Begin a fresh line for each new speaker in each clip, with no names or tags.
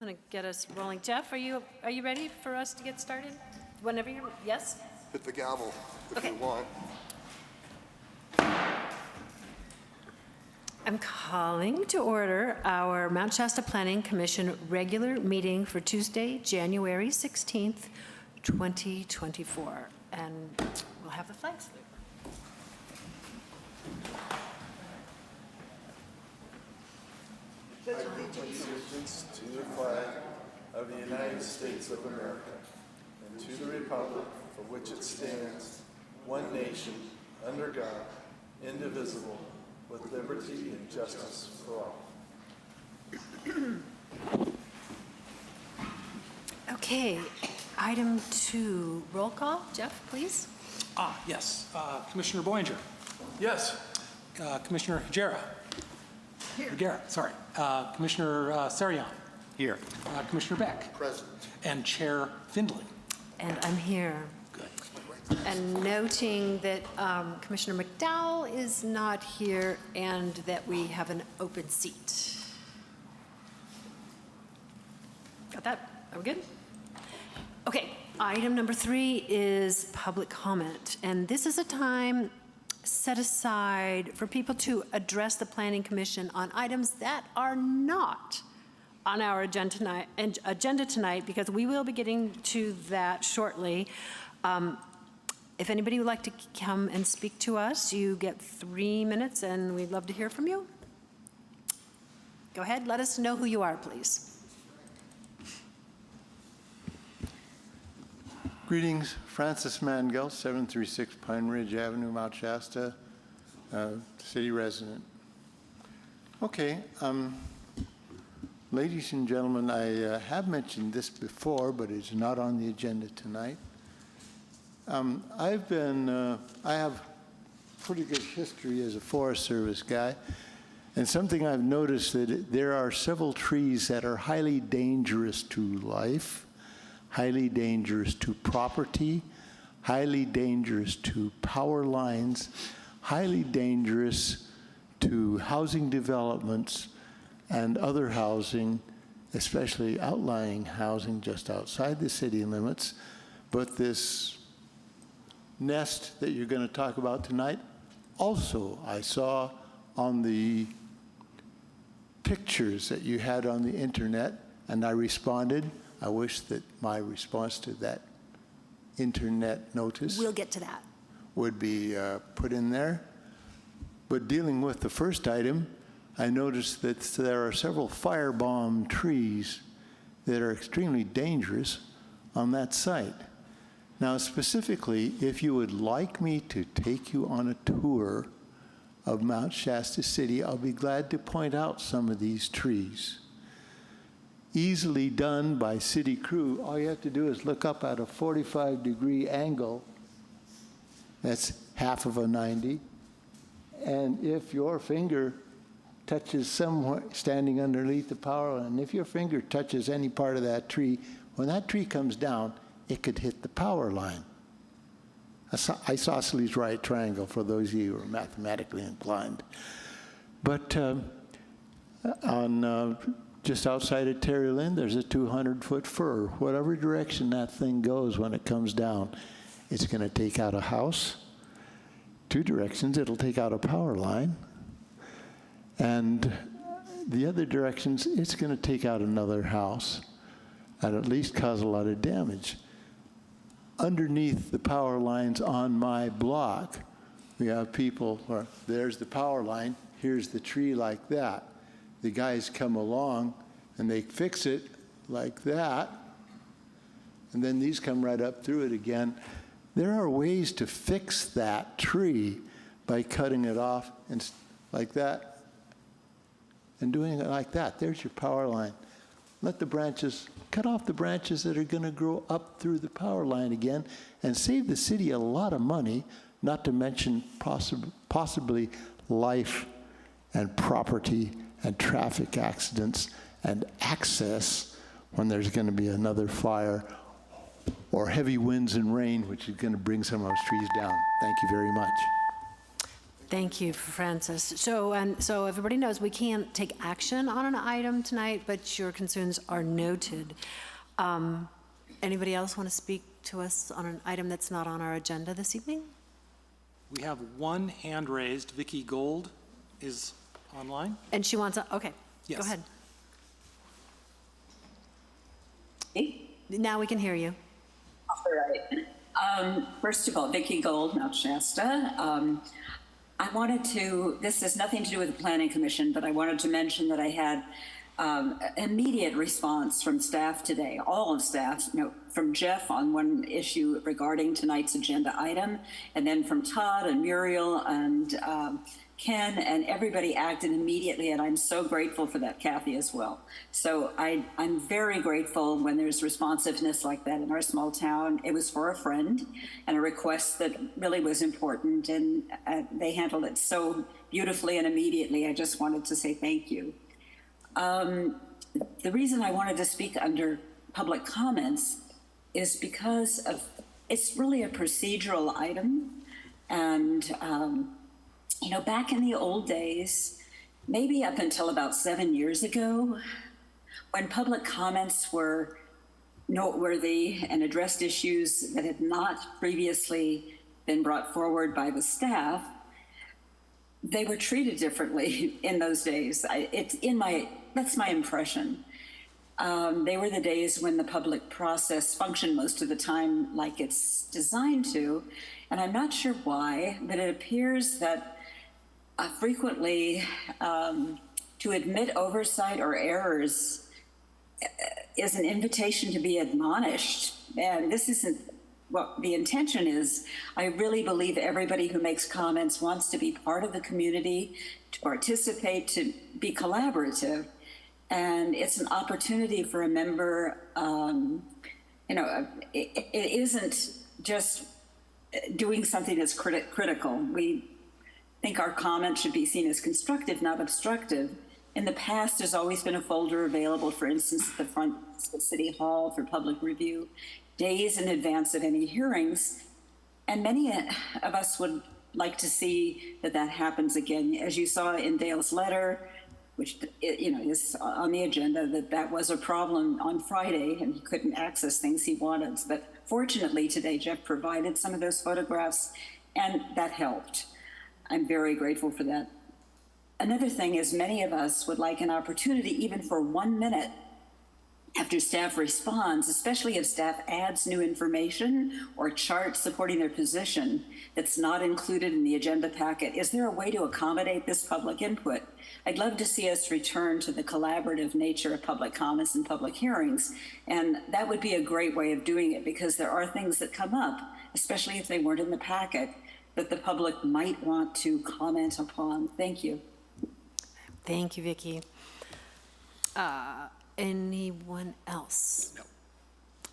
I'm going to get us rolling. Jeff, are you ready for us to get started? Whenever you're, yes?
Hit the gavel if
Okay.
you want.
I'm calling to order our Mount Shasta Planning Commission regular meeting for Tuesday, January 16th, 2024. And we'll have the flag salute.
I pledge allegiance to the flag of the United States of America and to the republic for which it stands, one nation, under God, indivisible, with liberty and justice for all.
Okay, item 2, roll call. Jeff, please.
Yes. Commissioner Boyinger.
Yes.
Commissioner Hajera. Higuera, sorry. Commissioner Sarian.
Here.
Commissioner Beck.
Present.
And Chair Findley.
And I'm here.
Good.
And noting that Commissioner McDowell is not here and that we have an open seat. Got that? Are we good? Okay, item number 3 is public comment. And this is a time set aside for people to address the Planning Commission on items that are not on our agenda tonight, because we will be getting to that shortly. If anybody would like to come and speak to us, you get 3 minutes, and we'd love to hear from you. Go ahead, let us know who you are, please.
Greetings, Francis Mangel, 736 Pine Ridge Avenue, Mount Shasta, city resident. Okay, ladies and gentlemen, I have mentioned this before, but it's not on the agenda tonight. I have pretty good history as a Forest Service guy, and something I've noticed that there are several trees that are highly dangerous to life, highly dangerous to property, highly dangerous to power lines, highly dangerous to housing developments and other housing, especially outlying housing just outside the city limits. But this nest that you're going to talk about tonight, also I saw on the pictures that you had on the internet, and I responded. I wish that my response to that internet notice
We'll get to that.
would be put in there. But dealing with the first item, I noticed that there are several firebomb trees that are extremely dangerous on that site. Now, specifically, if you would like me to take you on a tour of Mount Shasta City, I'll be glad to point out some of these trees. Easily done by city crew. All you have to do is look up at a 45-degree angle. That's half of a 90. And if your finger touches somewhere standing underneath the power line, if your finger touches any part of that tree, when that tree comes down, it could hit the power line. Isosceles right triangle for those of you who are mathematically inclined. But just outside of Terry Lynn, there's a 200-foot fir. Whatever direction that thing goes when it comes down, it's going to take out a house. 2 directions, it'll take out a power line. And the other directions, it's going to take out another house and at least cause a lot of damage. Underneath the power lines on my block, we have people where there's the power line, here's the tree like that. The guys come along and they fix it like that, and then these come right up through it again. There are ways to fix that tree by cutting it off and like that and doing it like that. There's your power line. Let the branches, cut off the branches that are going to grow up through the power line again and save the city a lot of money, not to mention possibly life and property and traffic accidents and access when there's going to be another fire or heavy winds and rain, which is going to bring some of those trees down. Thank you very much.
Thank you, Francis. So everybody knows we can't take action on an item tonight, but your concerns are noted. Anybody else want to speak to us on an item that's not on our agenda this evening?
We have one hand raised. Vicky Gold is online.
And she wants, okay,
Yes.
go ahead.
Me?
Now we can hear you.
All right. First of all, Vicky Gold, not Shasta. I wanted to, this has nothing to do with the Planning Commission, but I wanted to mention that I had immediate response from staff today, all of staff, from Jeff on one issue regarding tonight's agenda item, and then from Todd and Muriel and Ken, and everybody acted immediately, and I'm so grateful for that, Kathy, as well. So I'm very grateful when there's responsiveness like that in our small town. It was for a friend and a request that really was important, and they handled it so beautifully and immediately. I just wanted to say thank you. The reason I wanted to speak under public comments is because it's really a procedural item, and back in the old days, maybe up until about 7 years ago, when public comments were noteworthy and addressed issues that had not previously been brought forward by the staff, they were treated differently in those days. That's my impression. They were the days when the public process functioned most of the time like it's designed to, and I'm not sure why, but it appears that frequently to admit oversight or errors is an invitation to be admonished. And this isn't what the intention is. I really believe everybody who makes comments wants to be part of the community, to participate, to be collaborative. And it's an opportunity for a member, it isn't just doing something that's critical. We think our comments should be seen as constructive, not obstructive. In the past, there's always been a folder available, for instance, at the front of City Hall for public review, days in advance of any hearings. And many of us would like to see that happens again. As you saw in Dale's letter, which is on the agenda, that was a problem on Friday and he couldn't access things he wanted. But fortunately today, Jeff provided some of those photographs and that helped. I'm very grateful for that. Another thing is many of us would like an opportunity, even for 1 minute after staff responds, especially if staff adds new information or charts supporting their position that's not included in the agenda packet. Is there a way to accommodate this public input? I'd love to see us return to the collaborative nature of public comments and public hearings. And that would be a great way of doing it, because there are things that come up, especially if they weren't in the packet, that the public might want to comment upon. Thank you.
Thank you, Vicki. Anyone else?
No.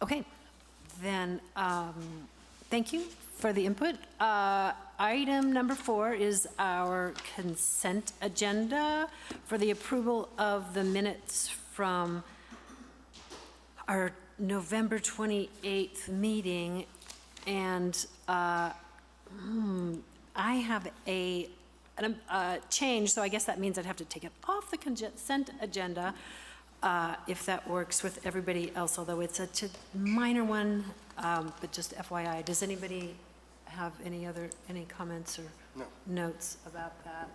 Okay, then thank you for the input. Item number 4 is our consent agenda for the approval of the minutes from our November 28th meeting. And I have a change, so I guess that means I'd have to take it off the consent agenda if that works with everybody else, although it's a minor one, but just FYI. Does anybody have any comments or notes about that?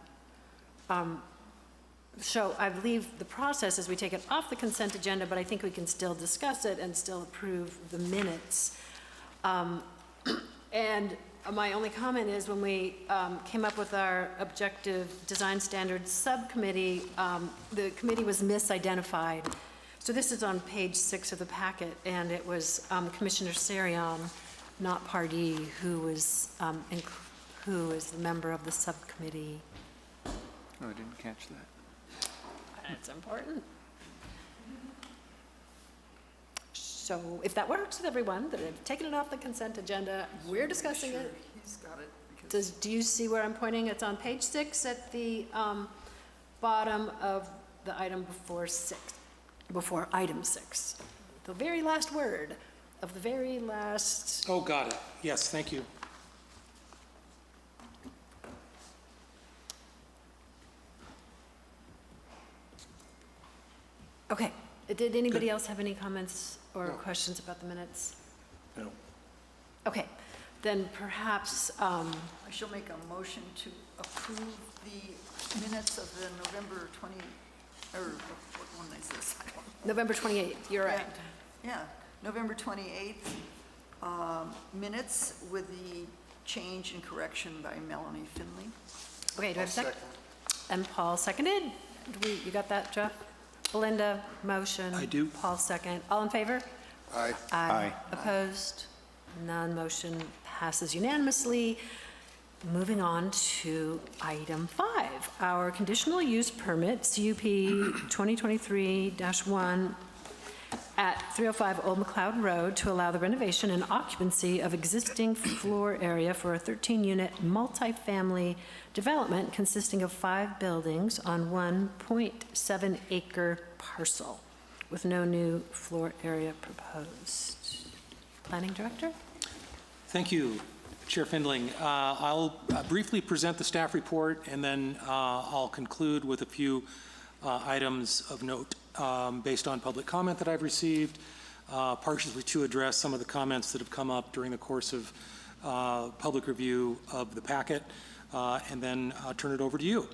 So I believe the process is we take it off the consent agenda, but I think we can still discuss it and still approve the minutes. And my only comment is when we came up with our objective design standards subcommittee, the committee was misidentified. So this is on page 6 of the packet, and it was Commissioner Sarian, not Pardee, who is the member of the subcommittee.
Oh, I didn't catch that.
That's important. So if that works with everyone, that I've taken it off the consent agenda, we're discussing it.
He's got it.
Do you see where I'm pointing? It's on page 6 at the bottom of the item before item 6. The very last word of the very last.
Oh, got it. Yes, thank you.
Okay, did anybody else have any comments or questions about the minutes?
No.
Okay, then perhaps,
I shall make a motion to approve the minutes of the November 20, or what one is this? I don't know.
November 28th, you're right.
Yeah, November 28th minutes with the change and correction by Melanie Finley.
Okay, do I have a second? And Paul seconded. You got that, Jeff? Belinda, motion.
I do.
Paul second. All in favor?
Aye.
Aye. Opposed? None. Motion passes unanimously. Moving on to item 5, our conditional use permit, CUP 2023-1 at 305 Old McLeod Road to allow the renovation and occupancy of existing floor area for a 13-unit multifamily development consisting of 5 buildings on 1.7-acre parcel with no new floor area proposed. Planning Director?
Thank you, Chair Findling. I'll briefly present the staff report, and then I'll conclude with a few items of note based on public comment that I've received, partially to address some of the comments that have come up during the course of public review of the packet, and then turn it over to you.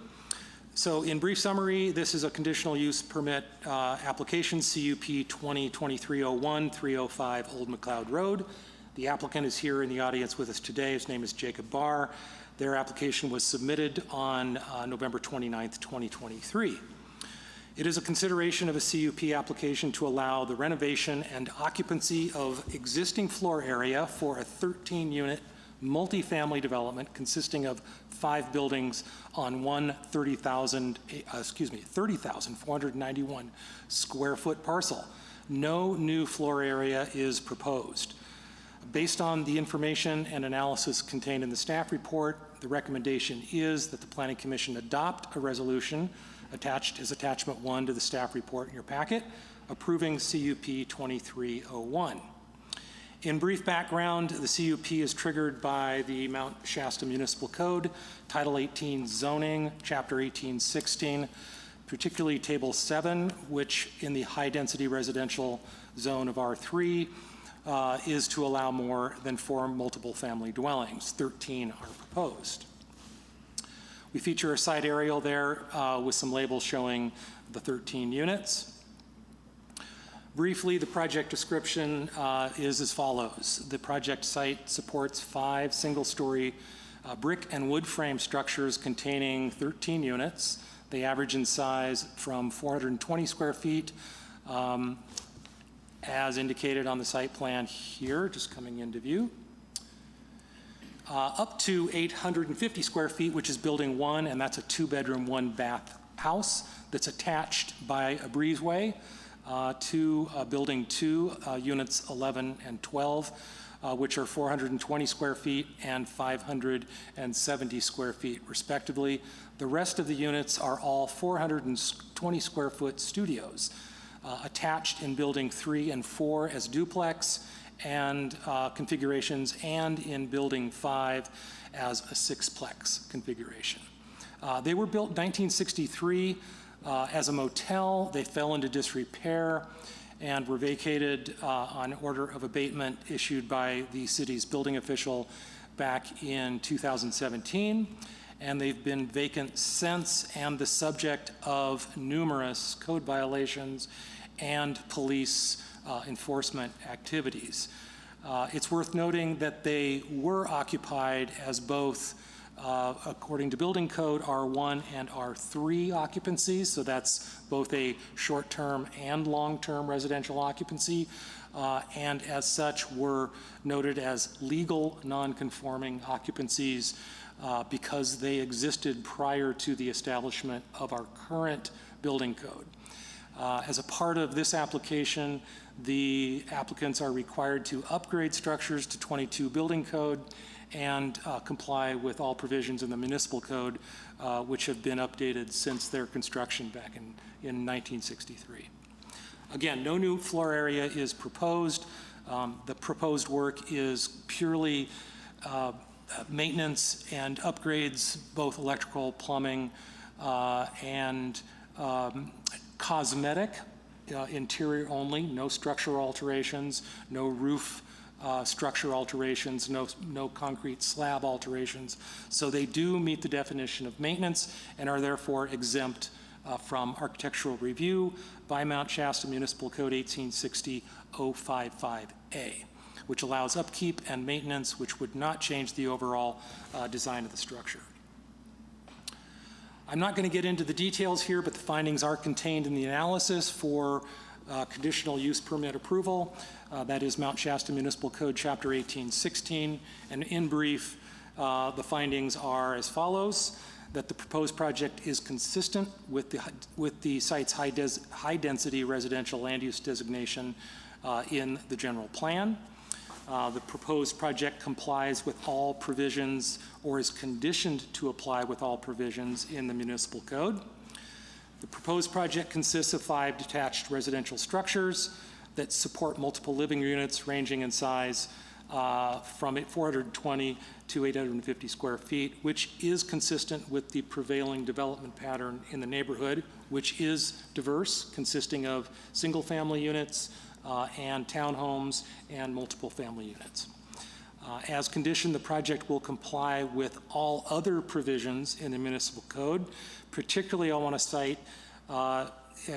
So in brief summary, this is a conditional use permit application, CUP 2023-01, 305 Old McLeod Road. The applicant is here in the audience with us today. His name is Jacob Barr. Their application was submitted on November 29th, 2023. It is a consideration of a CUP application to allow the renovation and occupancy of existing floor area for a 13-unit multifamily development consisting of 5 buildings on 30,491 square foot parcel. No new floor area is proposed. Based on the information and analysis contained in the staff report, the recommendation is that the Planning Commission adopt a resolution attached as attachment 1 to the staff report in your packet, approving CUP 2301. In brief background, the CUP is triggered by the Mount Shasta Municipal Code, Title 18 Zoning, Chapter 1816, particularly Table 7, which in the high-density residential zone of R3 is to allow more than 4 multiple family dwellings. 13 are proposed. We feature a site aerial there with some labels showing the 13 units. Briefly, the project description is as follows. The project site supports 5 single-story brick and wood frame structures containing 13 units. They average in size from 420 square feet, as indicated on the site plan here, just coming into view, up to 850 square feet, which is building 1, and that's a 2-bedroom, 1-bath house that's attached by a breezeway to building 2, units 11 and 12, which are 420 square feet and 570 square feet, respectively. The rest of the units are all 420 square foot studios attached in building 3 and 4 as duplex and configurations, and in building 5 as a 6-plex configuration. They were built in 1963 as a motel. They fell into disrepair and were vacated on order of abatement issued by the city's building official back in 2017. And they've been vacant since and the subject of numerous code violations and police enforcement activities. It's worth noting that they were occupied as both, according to building code, R1 and R3 occupancies, so that's both a short-term and long-term residential occupancy, and as such were noted as legal non-conforming occupancies because they existed prior to the establishment of our current building code. As a part of this application, the applicants are required to upgrade structures to 22 building code and comply with all provisions in the municipal code, which have been updated since their construction back in 1963. Again, no new floor area is proposed. The proposed work is purely maintenance and upgrades, both electrical, plumbing, and cosmetic interior only, no structural alterations, no roof structure alterations, no concrete slab alterations. So they do meet the definition of maintenance and are therefore exempt from architectural review by Mount Shasta Municipal Code 1860-055A, which allows upkeep and maintenance, which would not change the overall design of the structure. I'm not going to get into the details here, but the findings are contained in the analysis for conditional use permit approval. That is Mount Shasta Municipal Code, Chapter 1816. And in brief, the findings are as follows: that the proposed project is consistent with the site's high-density residential land use designation in the general plan. The proposed project complies with all provisions or is conditioned to apply with all provisions in the municipal code. The proposed project consists of 5 detached residential structures that support multiple living units ranging in size from 420 to 850 square feet, which is consistent with the prevailing development pattern in the neighborhood, which is diverse, consisting of single-family units and townhomes and multiple family units. As conditioned, the project will comply with all other provisions in the municipal code. Particularly, I want to cite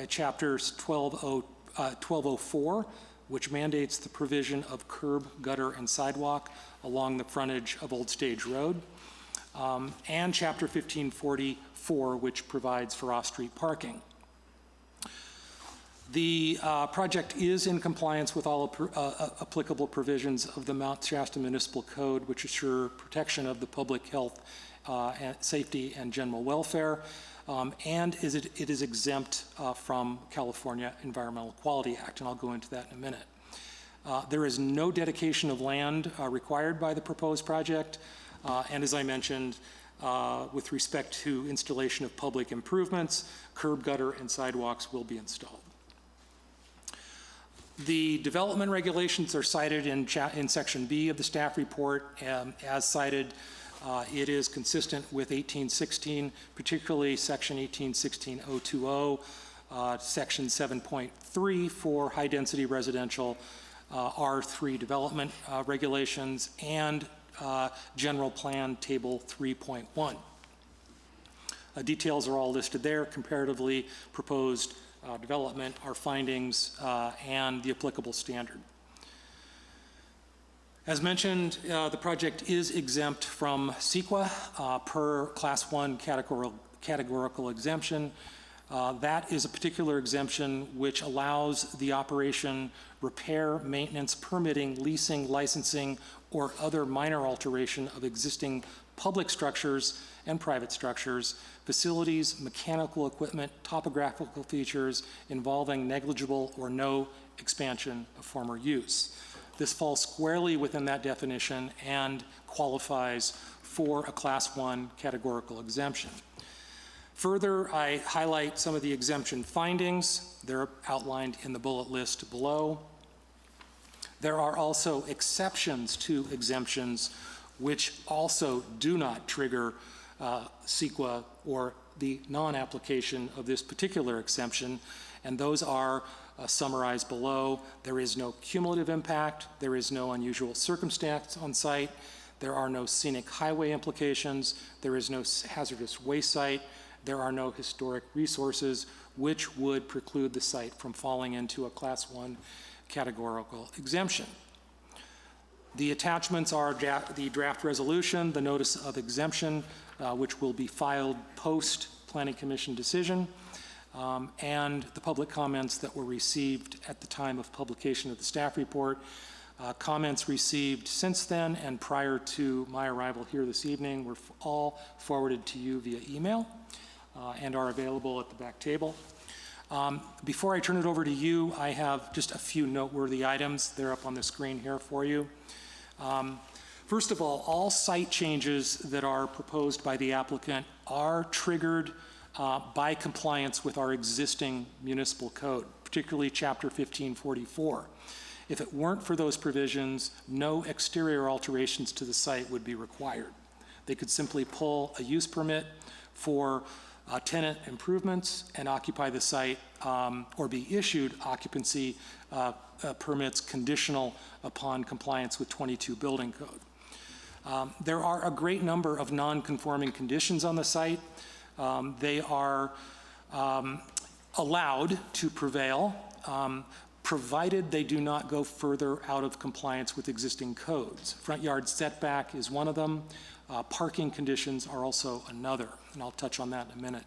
chapters 1204, which mandates the provision of curb, gutter, and sidewalk along the frontage of Old Stage Road, and chapter 1544, which provides for off-street parking. The project is in compliance with all applicable provisions of the Mount Shasta Municipal Code, which assure protection of the public health, and safety, and general welfare, and it is exempt from California Environmental Quality Act, and I'll go into that in a minute. There is no dedication of land required by the proposed project, and as I mentioned, with respect to installation of public improvements, curb, gutter, and sidewalks will be installed. The development regulations are cited in Section B of the staff report. As cited, it is consistent with 1816, particularly Section 1816-020, Section 7.3 for high-density residential R3 development regulations, and General Plan Table 3.1. Details are all listed there. Comparatively proposed development, our findings, and the applicable standard. As mentioned, the project is exempt from CEQA per Class 1 categorical exemption. That is a particular exemption which allows the operation, repair, maintenance, permitting, leasing, licensing, or other minor alteration of existing public structures and private structures, facilities, mechanical equipment, topographical features involving negligible or no expansion of former use. This falls squarely within that definition and qualifies for a Class 1 categorical exemption. Further, I highlight some of the exemption findings. They're outlined in the bullet list below. There are also exceptions to exemptions which also do not trigger CEQA or the non-application of this particular exemption, and those are summarized below. There is no cumulative impact, there is no unusual circumstance on site, there are no scenic highway implications, there is no hazardous waste site, there are no historic resources which would preclude the site from falling into a Class 1 categorical exemption. The attachments are the draft resolution, the notice of exemption, which will be filed post Planning Commission decision, and the public comments that were received at the time of publication of the staff report. Comments received since then and prior to my arrival here this evening were all forwarded to you via email and are available at the back table. Before I turn it over to you, I have just a few noteworthy items. They're up on the screen here for you. First of all site changes that are proposed by the applicant are triggered by compliance with our existing municipal code, particularly Chapter 1544. If it weren't for those provisions, no exterior alterations to the site would be required. They could simply pull a use permit for tenant improvements and occupy the site or be issued occupancy permits conditional upon compliance with 22 building code. There are a great number of non-conforming conditions on the site. They are allowed to prevail, provided they do not go further out of compliance with existing codes. Front yard setback is one of them. Parking conditions are also another, and I'll touch on that in a minute.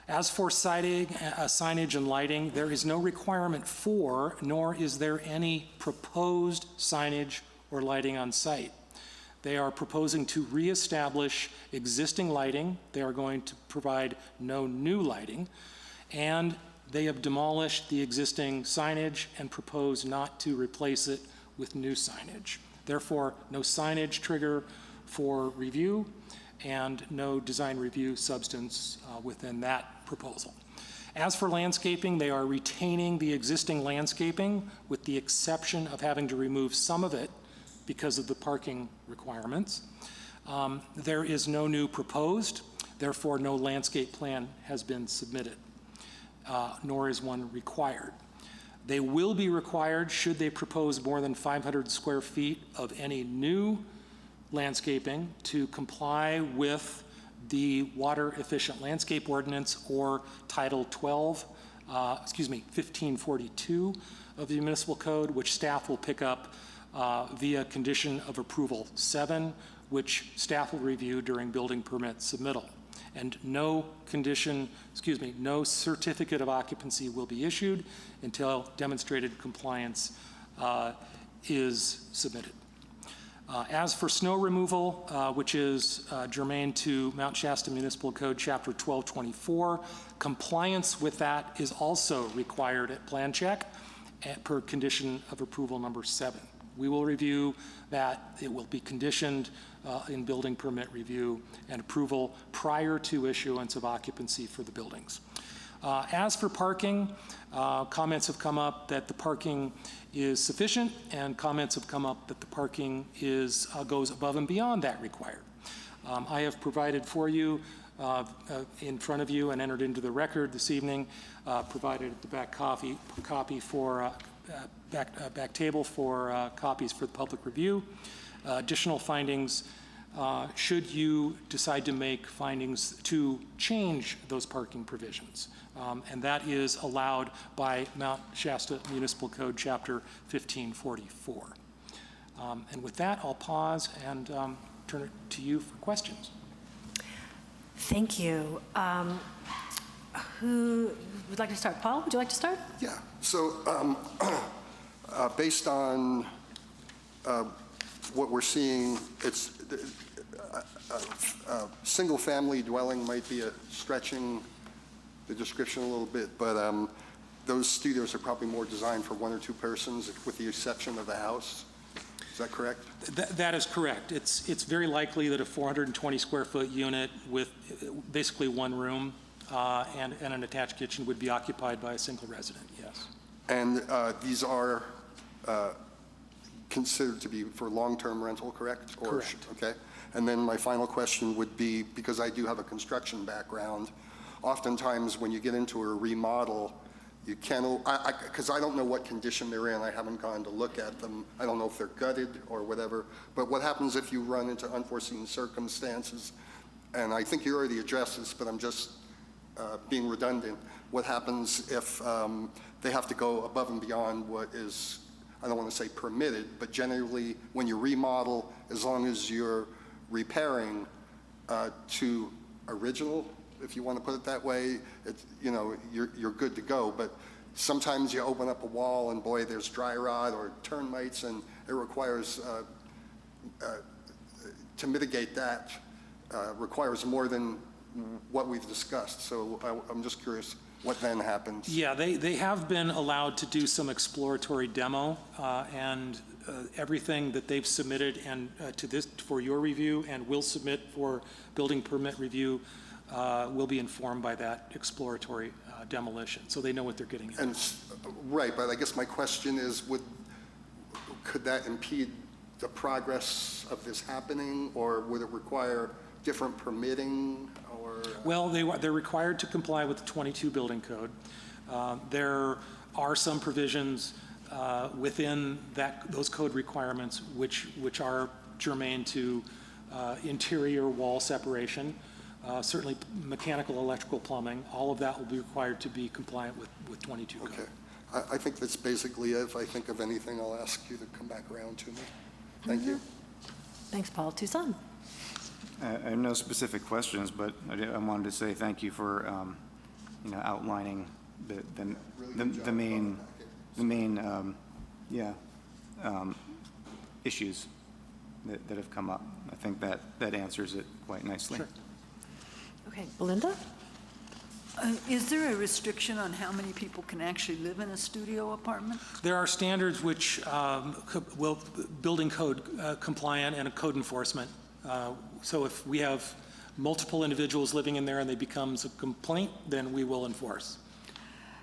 As for signage and lighting, there is no requirement for, nor is there any proposed signage or lighting on site. They are proposing to reestablish existing lighting. They are going to provide no new lighting, and they have demolished the existing signage and propose not to replace it with new signage. Therefore, no signage trigger for review and no design review substance within that proposal. As for landscaping, they are retaining the existing landscaping with the exception of having to remove some of it because of the parking requirements. There is no new proposed, therefore no landscape plan has been submitted, nor is one required. They will be required should they propose more than 500 square feet of any new landscaping to comply with the Water Efficient Landscape Ordinance or Title 1542 of the Municipal Code, which staff will pick up via Condition of Approval 7, which staff will review during building permit submittal. And no certificate of occupancy will be issued until demonstrated compliance is submitted. As for snow removal, which is germane to Mount Shasta Municipal Code Chapter 1224, compliance with that is also required at plan check per Condition of Approval number 7. We will review that. It will be conditioned in building permit review and approval prior to issuance of occupancy for the buildings. As for parking, comments have come up that the parking is sufficient, and comments have come up that the parking goes above and beyond that required. I have provided for you in front of you and entered into the record this evening, provided at the back back table for copies for the public review. Additional findings, should you decide to make findings to change those parking provisions. And that is allowed by Mount Shasta Municipal Code Chapter 1544. And with that, I'll pause and turn it to you for questions.
Thank you. Who would like to start? Paul, would you like to start?
Yeah, so based on what we're seeing, it's a single-family dwelling might be stretching the description a little bit, but those studios are probably more designed for one or two persons, with the exception of the house. Is that correct?
That is correct. It's very likely that a 420 square foot unit with basically one room and an attached kitchen would be occupied by a single resident, yes.
And these are considered to be for long-term rental, correct?
Correct.
Okay. And then my final question would be, because I do have a construction background, oftentimes when you get into a remodel, you can't, because I don't know what condition they're in. I haven't gone to look at them. I don't know if they're gutted or whatever. But what happens if you run into unforeseen circumstances? And I think you already addressed this, but I'm just being redundant. What happens if they have to go above and beyond what is, I don't want to say permitted, but generally when you remodel, as long as you're repairing to original, if you want to put it that way, it's, you know, you're good to go. But sometimes you open up a wall and boy, there's dry rot or termites, and it requires, to mitigate that, requires more than what we've discussed. So I'm just curious what then happens.
Yeah, they have been allowed to do some exploratory demo, and everything that they've submitted and to this for your review and will submit for building permit review will be informed by that exploratory demolition, so they know what they're getting into.
And right, but I guess my question is, could that impede the progress of this happening, or would it require different permitting or?
Well, they're required to comply with the 22 building code. There are some provisions within those code requirements which are germane to interior wall separation, certainly mechanical, electrical, plumbing. All of that will be required to be compliant with 22 code.
Okay. I think that's basically it. If I think of anything, I'll ask you to come back around to me. Thank you.
Thanks, Paul. Tucson?
I have no specific questions, but I wanted to say thank you for, outlining the main issues that have come up. I think that answers it quite nicely.
Sure.
Okay, Belinda?
Is there a restriction on how many people can actually live in a studio apartment?
There are standards which will building code compliant and a code enforcement. So if we have multiple individuals living in there and they becomes a complaint, then we will enforce.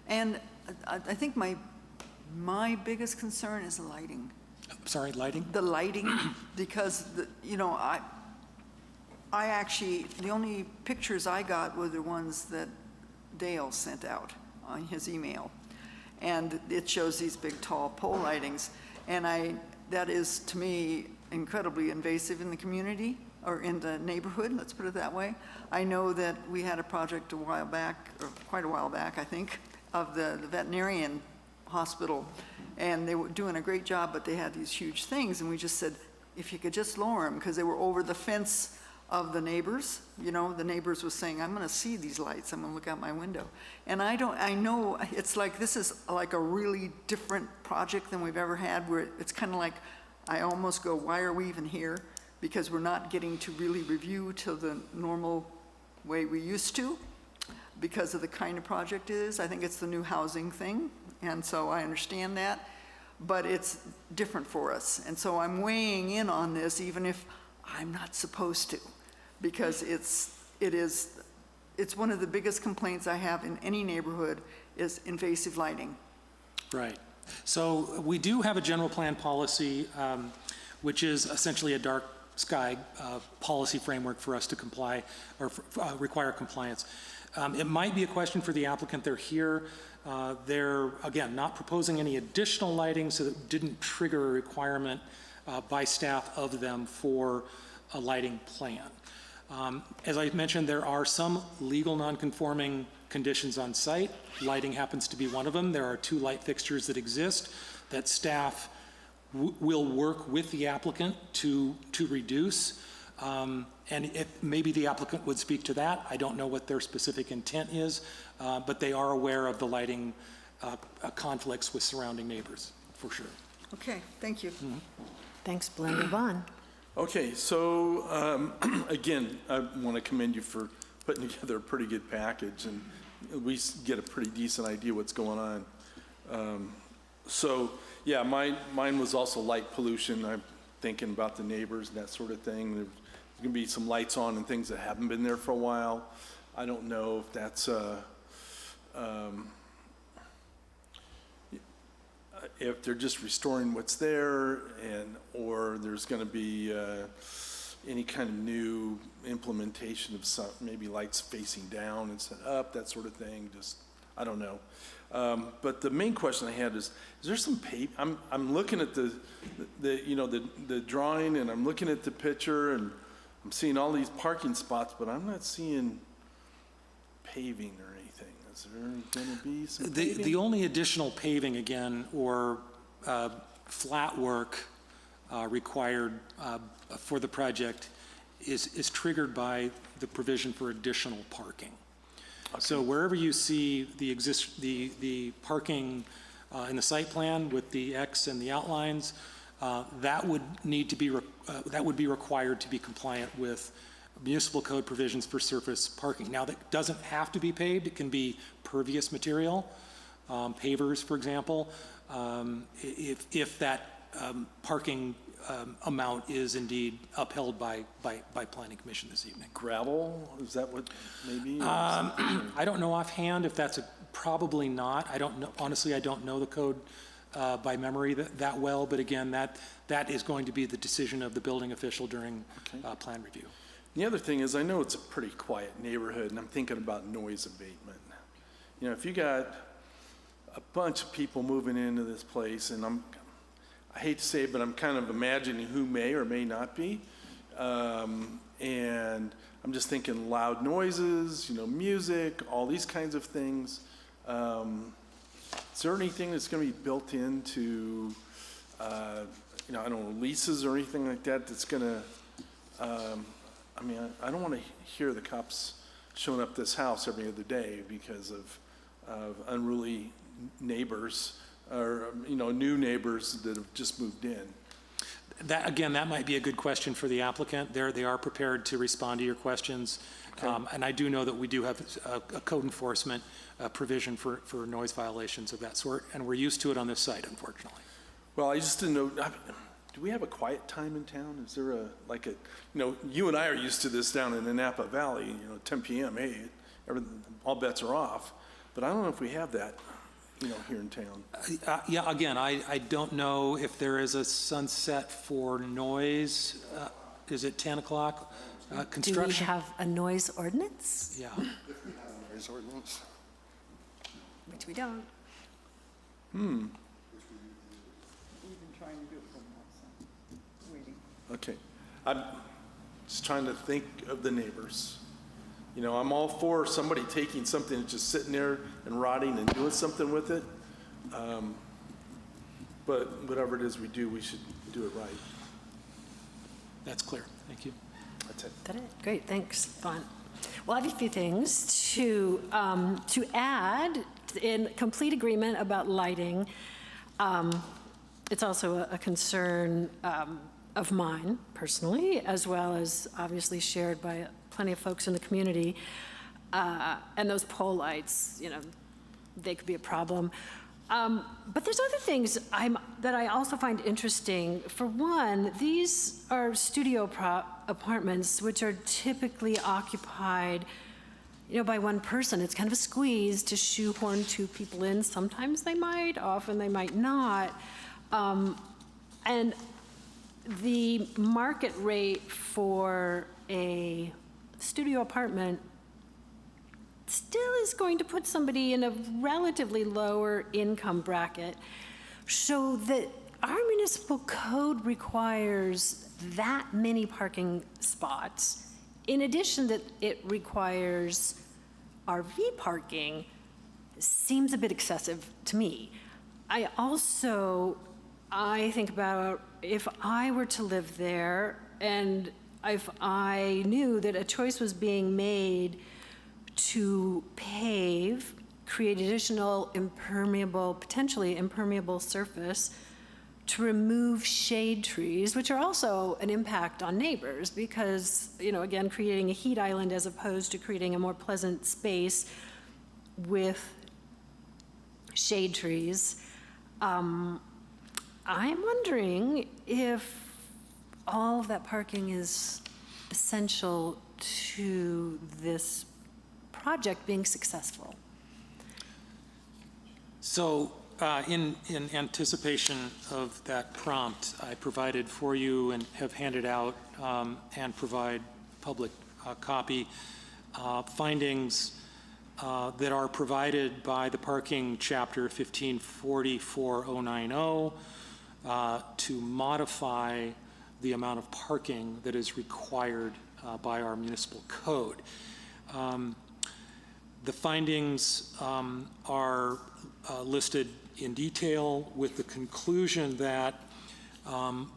And I think my biggest concern is lighting.
Sorry, lighting?
The lighting, because, I actually, the only pictures I got were the ones that Dale sent out on his email. And it shows these big, tall pole lightings. And that is, to me, incredibly invasive in the community, or in the neighborhood, let's put it that way. I know that we had a project a while back, or quite a while back, I think, of the veterinarian hospital, and they were doing a great job, but they had these huge things, and we just said, if you could just lower them, because they were over the fence of the neighbors. The neighbors was saying, I'm gonna see these lights, I'm gonna look out my window. And I know, it's like, this is like a really different project than we've ever had, where it's kind of like, I almost go, why are we even here? Because we're not getting to really review to the normal way we used to, because of the kind of project it is. I think it's the new housing thing, and so I understand that, but it's different for us. And so I'm weighing in on this, even if I'm not supposed to, because it's one of the biggest complaints I have in any neighborhood is invasive lighting.
Right. So we do have a general plan policy, which is essentially a dark sky policy framework for us to comply or require compliance. It might be a question for the applicant. They're here. They're, again, not proposing any additional lighting, so that didn't trigger a requirement by staff of them for a lighting plan. As I mentioned, there are some legal non-conforming conditions on site. Lighting happens to be one of them. There are 2 light fixtures that exist that staff will work with the applicant to reduce. And maybe the applicant would speak to that. I don't know what their specific intent is, but they are aware of the lighting conflicts with surrounding neighbors, for sure.
Okay, thank you.
Mm-hmm.
Thanks, Belinda. Vaughn?
Okay, so again, I want to commend you for putting together a pretty good package, and we get a pretty decent idea what's going on. So yeah, mine was also light pollution. I'm thinking about the neighbors and that sort of thing. There's going to be some lights on and things that haven't been there for a while. I don't know if that's if they're just restoring what's there, or there's going to be any kind of new implementation of some, maybe lights facing down instead of up, that sort of thing. Just, I don't know. But the main question I had is there some I'm looking at the drawing, and I'm looking at the picture, and I'm seeing all these parking spots, but I'm not seeing paving or anything. Is there going to be some paving?
The only additional paving, again, or flat work required for the project is triggered by the provision for additional parking. Okay. So wherever you see the parking in the site plan with the X and the outlines, that would be required to be compliant with municipal code provisions for surface parking. Now, that doesn't have to be paved. It can be pervious material, pavers, for example, if that parking amount is indeed upheld by Planning Commission this evening.
Gravel, is that what maybe?
I don't know offhand if that's probably not. I don't know, honestly, I don't know the code by memory that well, but again, that is going to be the decision of the building official during plan review.
The other thing is, I know it's a pretty quiet neighborhood, and I'm thinking about noise abatement. You know, if you got a bunch of people moving into this place, and I hate to say it, but I'm kind of imagining who may or may not be. And I'm just thinking loud noises, you know, music, all these kinds of things. Is there anything that's going to be built into, you know, I don't know, leases or anything like that that's going to, I mean, I don't want to hear the cops showing up this house every other day because of unruly neighbors or, you know, new neighbors that have just moved in.
That, again, that might be a good question for the applicant. They are prepared to respond to your questions.
Okay.
And I do know that we do have a code enforcement provision for noise violations of that sort, and we're used to it on this site, unfortunately.
Well, I just didn't know, do we have a quiet time in town? Is there you know, you and I are used to this down in the Napa Valley, you know, 10 p.m., hey, all bets are off. But I don't know if we have that, you know, here in town.
Yeah, again, I don't know if there is a sunset for noise. Is it 10 o'clock? Construction?
Do we have a noise ordinance?
Yeah.
Noise ordinance.
Which we don't.
Okay. I'm just trying to think of the neighbors. You know, I'm all for somebody taking something that's just sitting there and rotting and doing something with it. But whatever it is we do, we should do it right.
That's clear. Thank you.
That's it.
That it? Great, thanks, Vaughn. Well, I have a few things to add in complete agreement about lighting. It's also a concern of mine personally, as well as obviously shared by plenty of folks in the community. And those pole lights, you know, they could be a problem. But there's other things that I also find interesting. For one, these are studio apartments, which are typically occupied, you know, by one person. It's kind of a squeeze to shoehorn two people in. Sometimes they might, often they might not. And the market rate for a studio apartment still is going to put somebody in a relatively lower income bracket, so that our municipal code requires that many parking spots. In addition, that it requires RV parking, seems a bit excessive to me. I think about if I were to live there and if I knew that a choice was being made to pave, create additional potentially impermeable surface, to remove shade trees, which are also an impact on neighbors because, you know, again, creating a heat island as opposed to creating a more pleasant space with shade trees. I'm wondering if all of that parking is essential to this project being successful.
So in anticipation of that prompt, I provided for you and have handed out and provide public copy findings that are provided by the parking chapter 15404090 to modify the amount of parking that is required by our municipal code. The findings are listed in detail with the conclusion that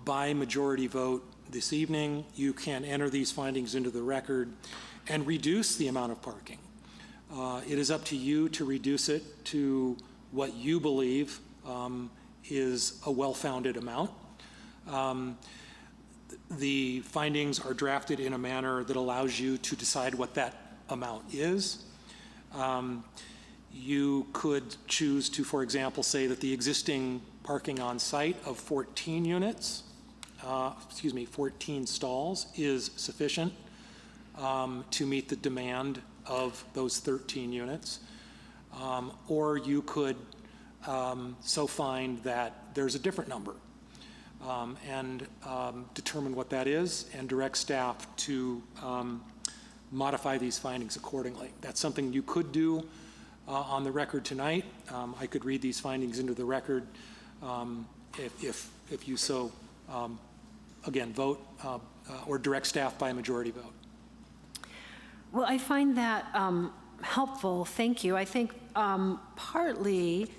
by majority vote this evening, you can enter these findings into the record and reduce the amount of parking. It is up to you to reduce it to what you believe is a well-founded amount. The findings are drafted in a manner that allows you to decide what that amount is. You could choose to, for example, say that the existing parking on site of 14 units, 14 stalls is sufficient to meet the demand of those 13 units. Or you could so find that there's a different number. and determine what that is and direct staff to modify these findings accordingly. That's something you could do on the record tonight. I could read these findings into the record if you so, again, vote or direct staff by a majority vote.
Well, I find that helpful, thank you. I think partly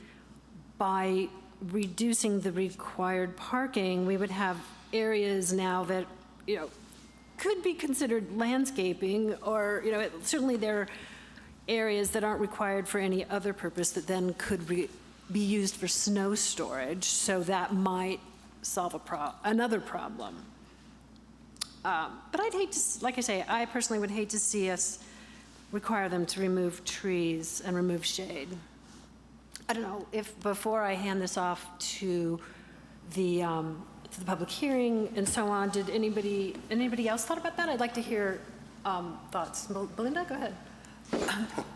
by reducing the required parking, we would have areas now that, you know, could be considered landscaping, or, you know, certainly there are areas that aren't required for any other purpose that then could be used for snow storage, so that might solve another problem. But I'd hate to, like I say, I personally would hate to see us require them to remove trees and remove shade. I don't know if before I hand this off to the public hearing and so on, did anybody else thought about that? I'd like to hear thoughts. Belinda, go ahead.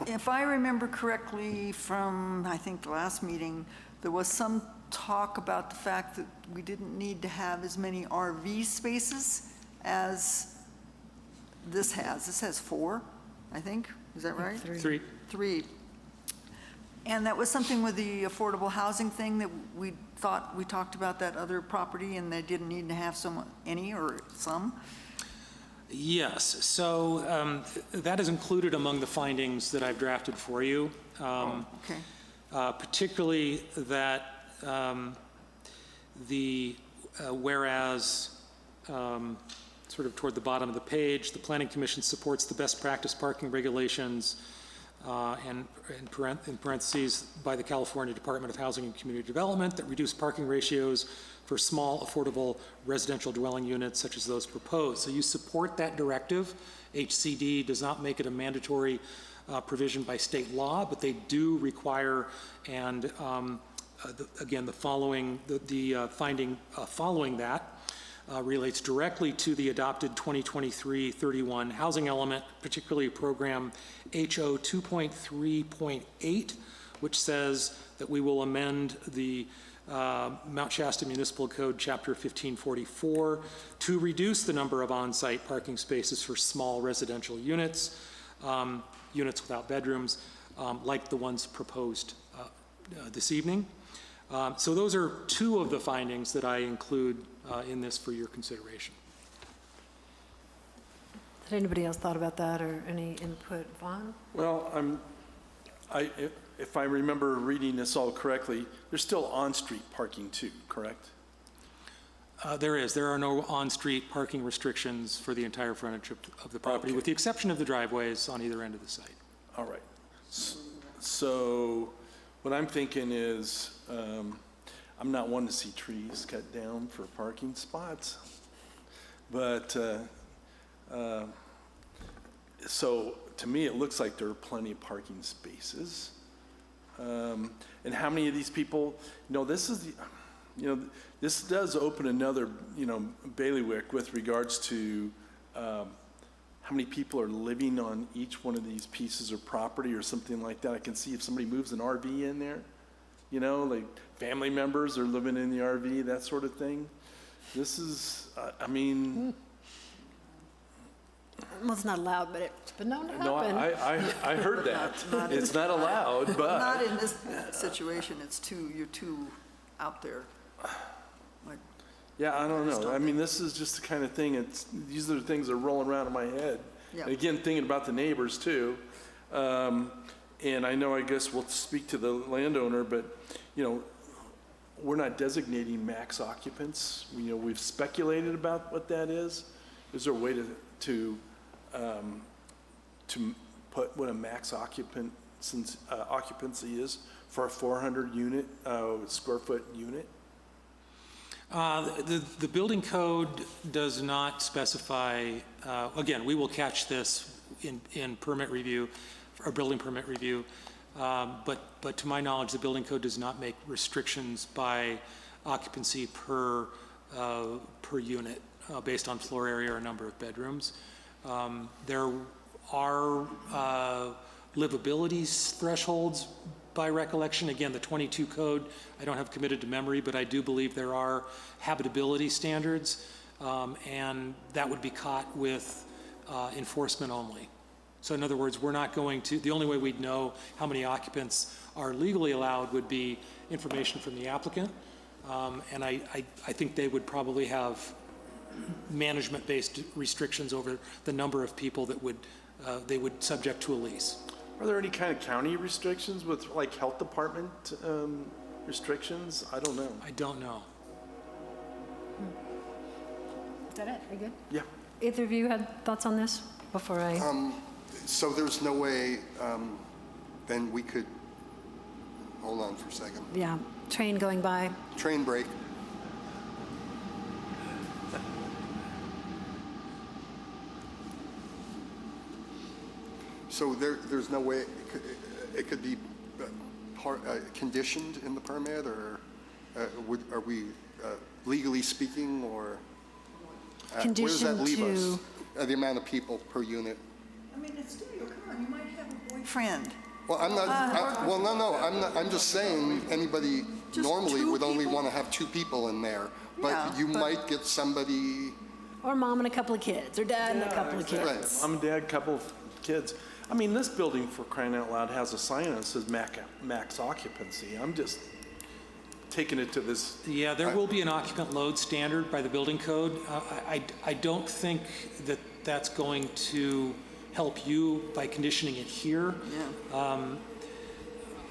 If I remember correctly from, I think, the last meeting, there was some talk about the fact that we didn't need to have as many RV spaces as this has. This has 4, I think. Is that right?
3.
3. And that was something with the affordable housing thing that we talked about that other property, and they didn't need to have any or some.
Yes, so that is included among the findings that I've drafted for you.
Okay.
Particularly that whereas sort of toward the bottom of the page, the Planning Commission supports the best practice parking regulations and in parentheses by the California Department of Housing and Community Development that reduce parking ratios for small, affordable residential dwelling units such as those proposed. So you support that directive. HCD does not make it a mandatory provision by state law, but they do require, and again, the finding following that relates directly to the adopted 2023-31 housing element, particularly program HO 2.3.8, which says that we will amend the Mount Shasta Municipal Code, Chapter 1544, to reduce the number of on-site parking spaces for small residential units, units without bedrooms, like the ones proposed this evening. So those are 2 of the findings that I include in this for your consideration.
Had anybody else thought about that or any input? Vaughn?
Well, if I remember reading this all correctly, there's still on-street parking too, correct?
There is. There are no on-street parking restrictions for the entire frontage of the property, with the exception of the driveways on either end of the site.
All right. So what I'm thinking is, I'm not one to see trees cut down for parking spots, but so to me, it looks like there are plenty of parking spaces. And how many of these people, this is this does open another, bailiwick with regards to how many people are living on each one of these pieces of property or something like that. I can see if somebody moves an RV in there, like family members are living in the RV, that sort of thing. This is,
Well, it's not allowed, but it's been known to happen.
No, I heard that. It's not allowed, but.
Not in this situation. You're too out there. Like,
Yeah, I don't know. I mean, this is just the kind of thing, these are the things that are rolling around in my head.
Yeah.
And again, thinking about the neighbors too. And I know, I guess we'll speak to the landowner, but, we're not designating max occupants. We've speculated about what that is. Is there a way to put what a max occupancy is for a 400 unit, square foot unit?
The building code does not specify, again, we will catch this in permit review, or building permit review, but to my knowledge, the building code does not make restrictions by occupancy per unit based on floor area or number of bedrooms. There are livability thresholds by recollection, again, the 22 code, I don't have committed to memory, but I do believe there are habitability standards, and that would be caught with enforcement only. So in other words, we're not going to, the only way we'd know how many occupants are legally allowed would be information from the applicant. And I think they would probably have management-based restrictions over the number of people that would, they would subject to a lease.
Are there any kind of county restrictions with like health department restrictions? I don't know.
I don't know.
Is that it? Are you good?
Yeah.
Either of you had thoughts on this before I?
So there's no way, then we could, hold on for a second.
Yeah, train going by.
Train break. So there's no way it could be conditioned in the permit, or are we legally speaking, or where does that
Conditioned
leave us?
to-
The amount of people per unit.
I mean, it's studio, come on, you might have a boyfriend.
Well, I'm not, I'm just saying, anybody
Just
normally
two
would only
people?
want to have 2 people in there. But
Yeah,
you
but-
might get somebody,
Or mom and a couple of kids, or dad and a couple of
Right.
kids.
Mom and dad, couple of kids. I mean, this building, for crying out loud, has a sign that says max occupancy. I'm just taking it to this,
Yeah, there will be an occupant load standard by the building code. I don't think that that's going to help you by conditioning it here.
Yeah.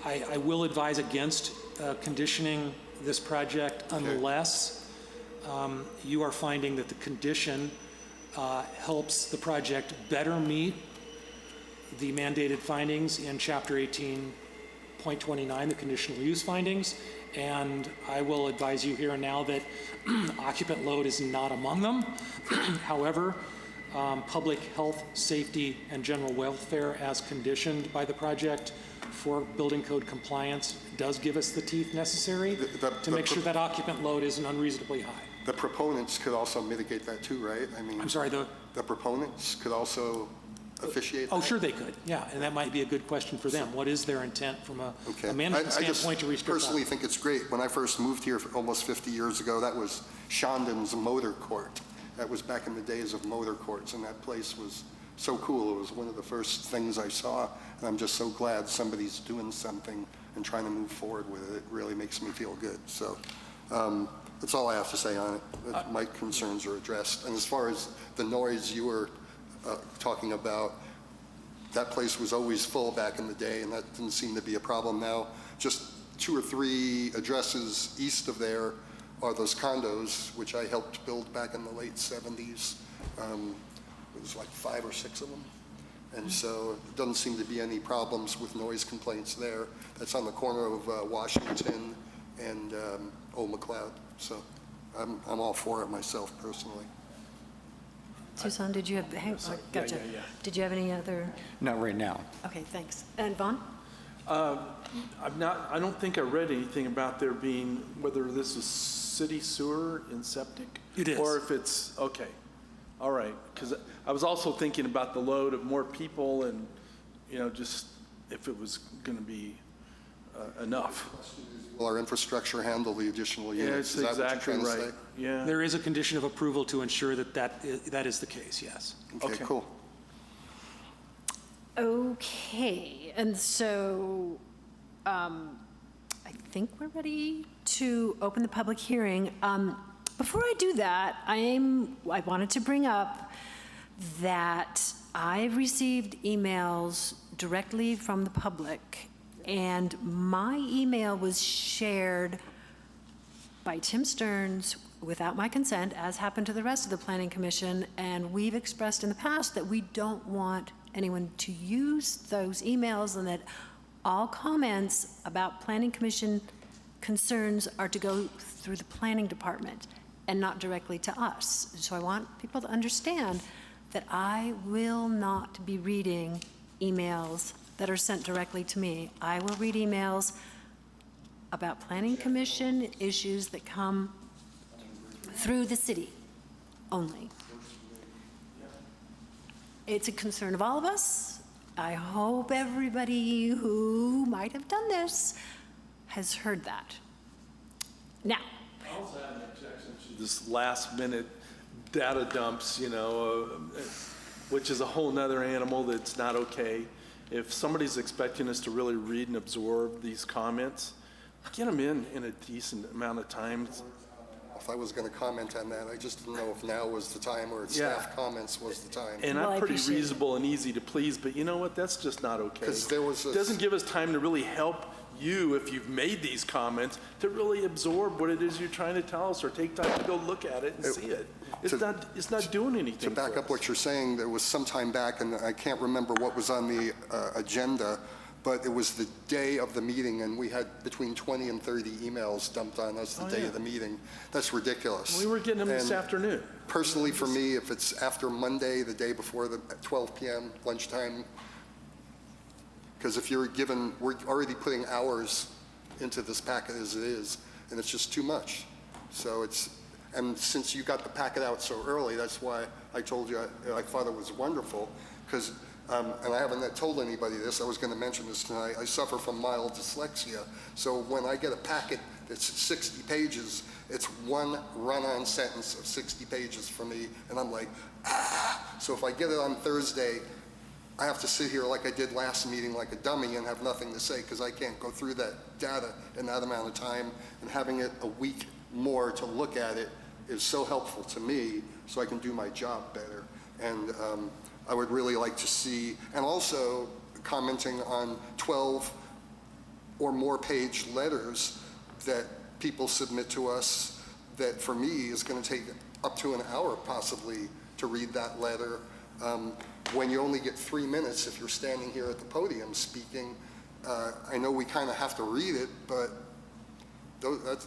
I will advise against conditioning this project unless you are finding that the condition helps the project better meet the mandated findings in Chapter 18.29, the conditional use findings. And I will advise you here and now that occupant load is not among them. However, public health, safety, and general welfare as conditioned by the project for building code compliance does give us the teeth necessary to make sure that occupant load isn't unreasonably high.
the proponents could also mitigate that too, right? I mean,
I'm sorry,
the proponents could also officiate
oh,
that?
sure they could, yeah, and that might be a good question for them. What is their intent from
Okay.
a management
I just
standpoint to restrict
personally
that?
think it's great. When I first moved here almost 50 years ago, that was Shonden's Motor Court. That was back in the days of motor courts, and that place was so cool. It was one of the first things I saw, and I'm just so glad somebody's doing something and trying to move forward with it. It really makes me feel good. So that's all I have to say on it. My concerns are addressed. And as far as the noise you were talking about, that place was always full back in the day, and that didn't seem to be a problem now. Just 2 or 3 addresses east of there are those condos, which I helped build back in the late 70s. It was like 5 or 6 of them. And so it doesn't seem to be any problems with noise complaints there. That's on the corner of Washington and Old McLeod. So I'm all for it myself personally.
Susan, did you have, gotcha.
yeah.
Did you have any other?
Not right now.
Okay, thanks. And Vaughn?
I don't think I read anything about there being, whether this is city sewer and septic?
It is.
Or if it's, okay, all right. Because I was also thinking about the load of more people and, just if it was going to be enough.
Will our infrastructure handle the additional
Yeah,
units?
it's
Is that what you're
exactly
trying to
right.
say?
Yeah.
There is a condition of approval to ensure that is the case, yes.
Okay,
Okay.
cool.
Okay, and so I think we're ready to open the public hearing. Before I do that, I wanted to bring up that I've received emails directly from the public, and my email was shared by Tim Stearns without my consent, as happened to the rest of the Planning Commission, and we've expressed in the past that we don't want anyone to use those emails, and that all comments about Planning Commission concerns are to go through the Planning Department and not directly to us. So I want people to understand that I will not be reading emails that are sent directly to me. I will read emails about Planning Commission issues that come through the city only. It's a concern of all of us. I hope everybody who might have done this has heard that. Now,
I also have an objection to this last minute data dumps, which is a whole nother animal that's not okay. If somebody's expecting us to really read and absorb these comments, get them in a decent amount of time.
If I was going to comment on that, I just didn't know if now was the time or staff comments was the time.
And
Well, I
I'm pretty
appreciate it.
reasonable and easy to please, but you know what? That's just not okay.
'Cause there was
It doesn't give us time to really help you, if you've made these comments, to really absorb what it is you're trying to tell us, or take time to go look at it and see it. It's not doing anything
To back
for
up
us.
what you're saying, there was some time back, and I can't remember what was on the agenda, but it was the day of the meeting, and we had between 20 and 30 emails dumped on us the day of the meeting. That's ridiculous.
We were getting them this
And
afternoon.
Personally, for me, if it's after Monday, the day before the 12 p.m. lunchtime, because if you're given, we're already putting hours into this packet as it is, and it's just too much. So and since you got the packet out so early, that's why I told you I thought it was wonderful, because, and I haven't told anybody this, I was going to mention this tonight, I suffer from mild dyslexia, so when I get a packet that's 60 pages, it's one run-on sentence of 60 pages for me, and I'm like, ah! So if I get it on Thursday, I have to sit here like I did last meeting like a dummy and have nothing to say because I can't go through that data in that amount of time, and having it a week more to look at it is so helpful to me so I can do my job better. And I would really like to see, and also commenting on 12 or more page letters that people submit to us that for me is going to take up to an hour possibly to read that letter. When you only get 3 minutes if you're standing here at the podium speaking, I know we kind of have to read it, but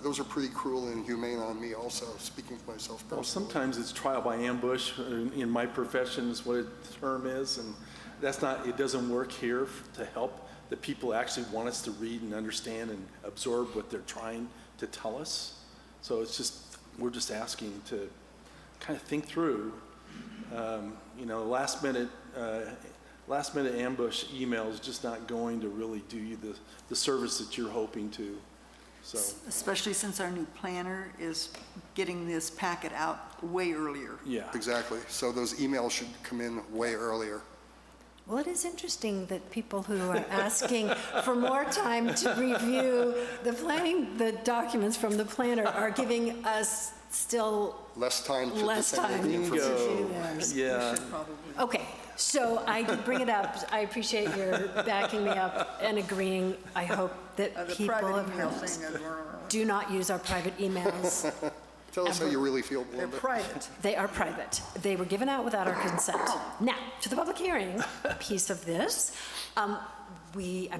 those are pretty cruel and inhumane on me also, speaking for myself personally.
Well, sometimes it's trial by ambush. In my profession is what the term is, and it doesn't work here to help the people actually want us to read and understand and absorb what they're trying to tell us. So we're just asking to kind of think through, last minute ambush emails just not going to really do you the service that you're hoping to. So,
Especially since our new planner is getting this packet out way earlier.
yeah.
Exactly. So those emails should come in way earlier.
well, it is interesting that people who are asking for more time to review the documents from the planner are giving us still
Less time to
less
defend
time
the
to
information.
do theirs.
Yeah.
Okay, so I did bring it up. I appreciate your backing me up and agreeing. I hope that
The
people
private
have
email
heard us.
thing is,
Do not use our private emails.
Tell us how you really feel,
they're
Belinda.
private.
They are private. They were given out without our consent. Now, to the public hearing piece of this. I'm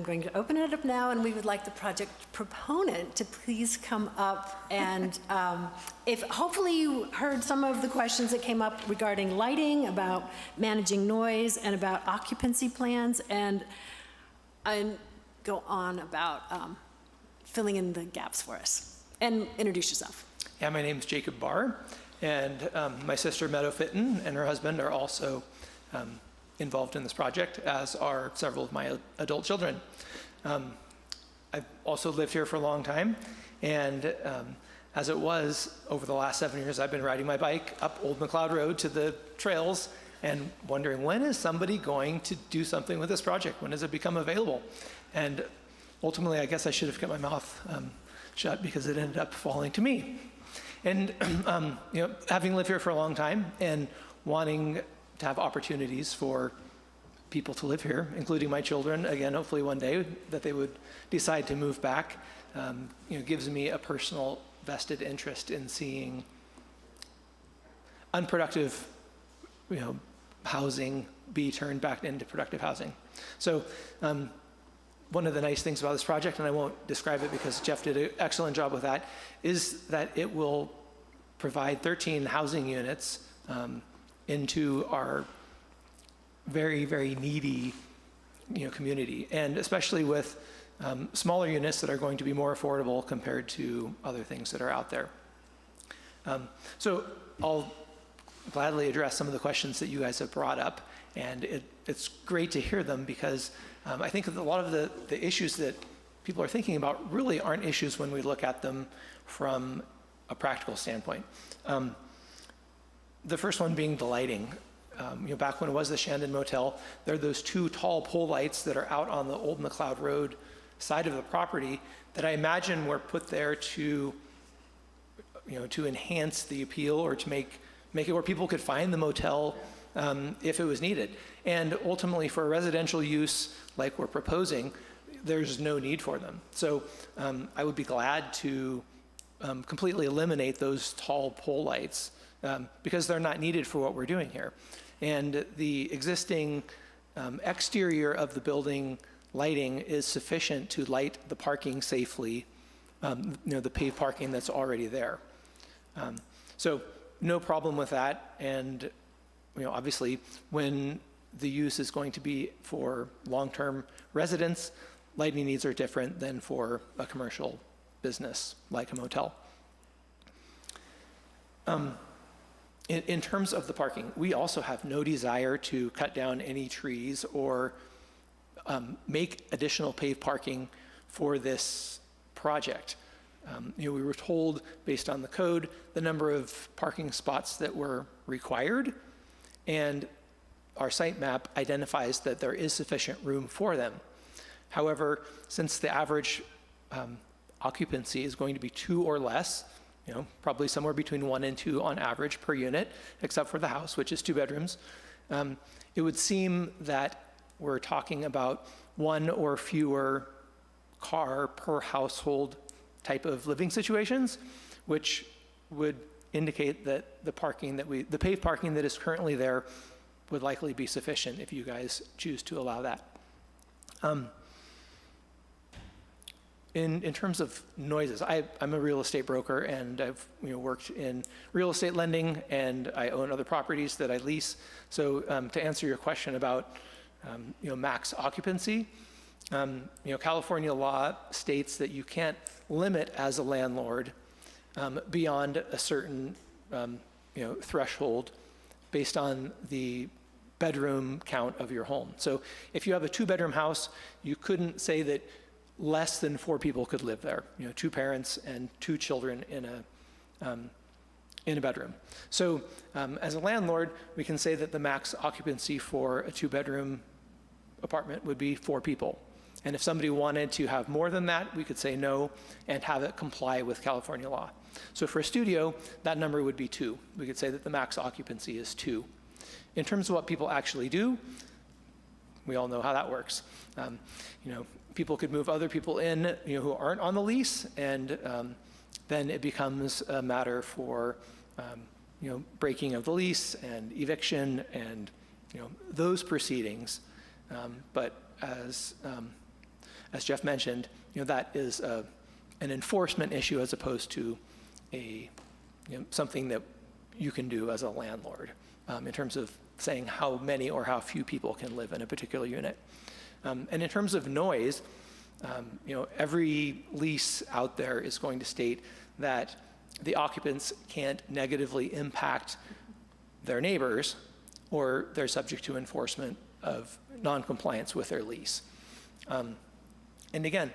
going to open it up now, and we would like the project proponent to please come up and hopefully you heard some of the questions that came up regarding lighting, about managing noise, and about occupancy plans, and go on about filling in the gaps for us. And introduce yourself.
Yeah, my name's Jacob Barr, and my sister Meadow Fitton and her husband are also involved in this project, as are several of my adult children. I've also lived here for a long time, and as it was, over the last 7 years, I've been riding my bike up Old McLeod Road to the trails and wondering, when is somebody going to do something with this project? When does it become available? And ultimately, I guess I should have kept my mouth shut, because it ended up falling to me. And having lived here for a long time and wanting to have opportunities for people to live here, including my children, again, hopefully one day that they would decide to move back, gives me a personal vested interest in seeing unproductive, housing be turned back into productive housing. So one of the nice things about this project, and I won't describe it because Jeff did an excellent job with that, is that it will provide 13 housing units into our very, very needy community, and especially with smaller units that are going to be more affordable compared to other things that are out there. So I'll gladly address some of the questions that you guys have brought up, and it's great to hear them because I think that a lot of the issues that people are thinking about really aren't issues when we look at them from a practical standpoint. The first one being the lighting. Back when it was the Shandon Motel, there are those two tall pole lights that are out on the Old McLeod Road side of the property that I imagine were put there to, to enhance the appeal or to make it where people could find the motel if it was needed. And ultimately, for a residential use like we're proposing, there's no need for them. So I would be glad to completely eliminate those tall pole lights because they're not needed for what we're doing here. And the existing exterior of the building lighting is sufficient to light the parking safely, the paved parking that's already there. So no problem with that. And obviously, when the use is going to be for long-term residents, lighting needs are different than for a commercial business like a motel. In terms of the parking, we also have no desire to cut down any trees or make additional paved parking for this project. We were told, based on the code, the number of parking spots that were required, and our site map identifies that there is sufficient room for them. However, since the average occupancy is going to be 2 or less, probably somewhere between 1 and 2 on average per unit, except for the house, which is 2 bedrooms, it would seem that we're talking about 1 or fewer car per household type of living situations, which would indicate that the paved parking that is currently there would likely be sufficient if you guys choose to allow that. In terms of noises, I'm a real estate broker, and I've worked in real estate lending, and I own other properties that I lease. So to answer your question about max occupancy, California law states that you can't limit as a landlord beyond a certain threshold based on the bedroom count of your home. So if you have a 2-bedroom house, you couldn't say that less than 4 people could live there, 2 parents and 2 children in a bedroom. So as a landlord, we can say that the max occupancy for a 2-bedroom apartment would be 4 people. And if somebody wanted to have more than that, we could say no and have it comply with California law. So for a studio, that number would be 2. We could say that the max occupancy is 2. In terms of what people actually do, we all know how that works. People could move other people in, who aren't on the lease, and then it becomes a matter for, breaking of the lease and eviction and, those proceedings. But as Jeff mentioned, that is an enforcement issue as opposed to something that you can do as a landlord in terms of saying how many or how few people can live in a particular unit. And in terms of noise, every lease out there is going to state that the occupants can't negatively impact their neighbors, or they're subject to enforcement of non-compliance with their lease. And again,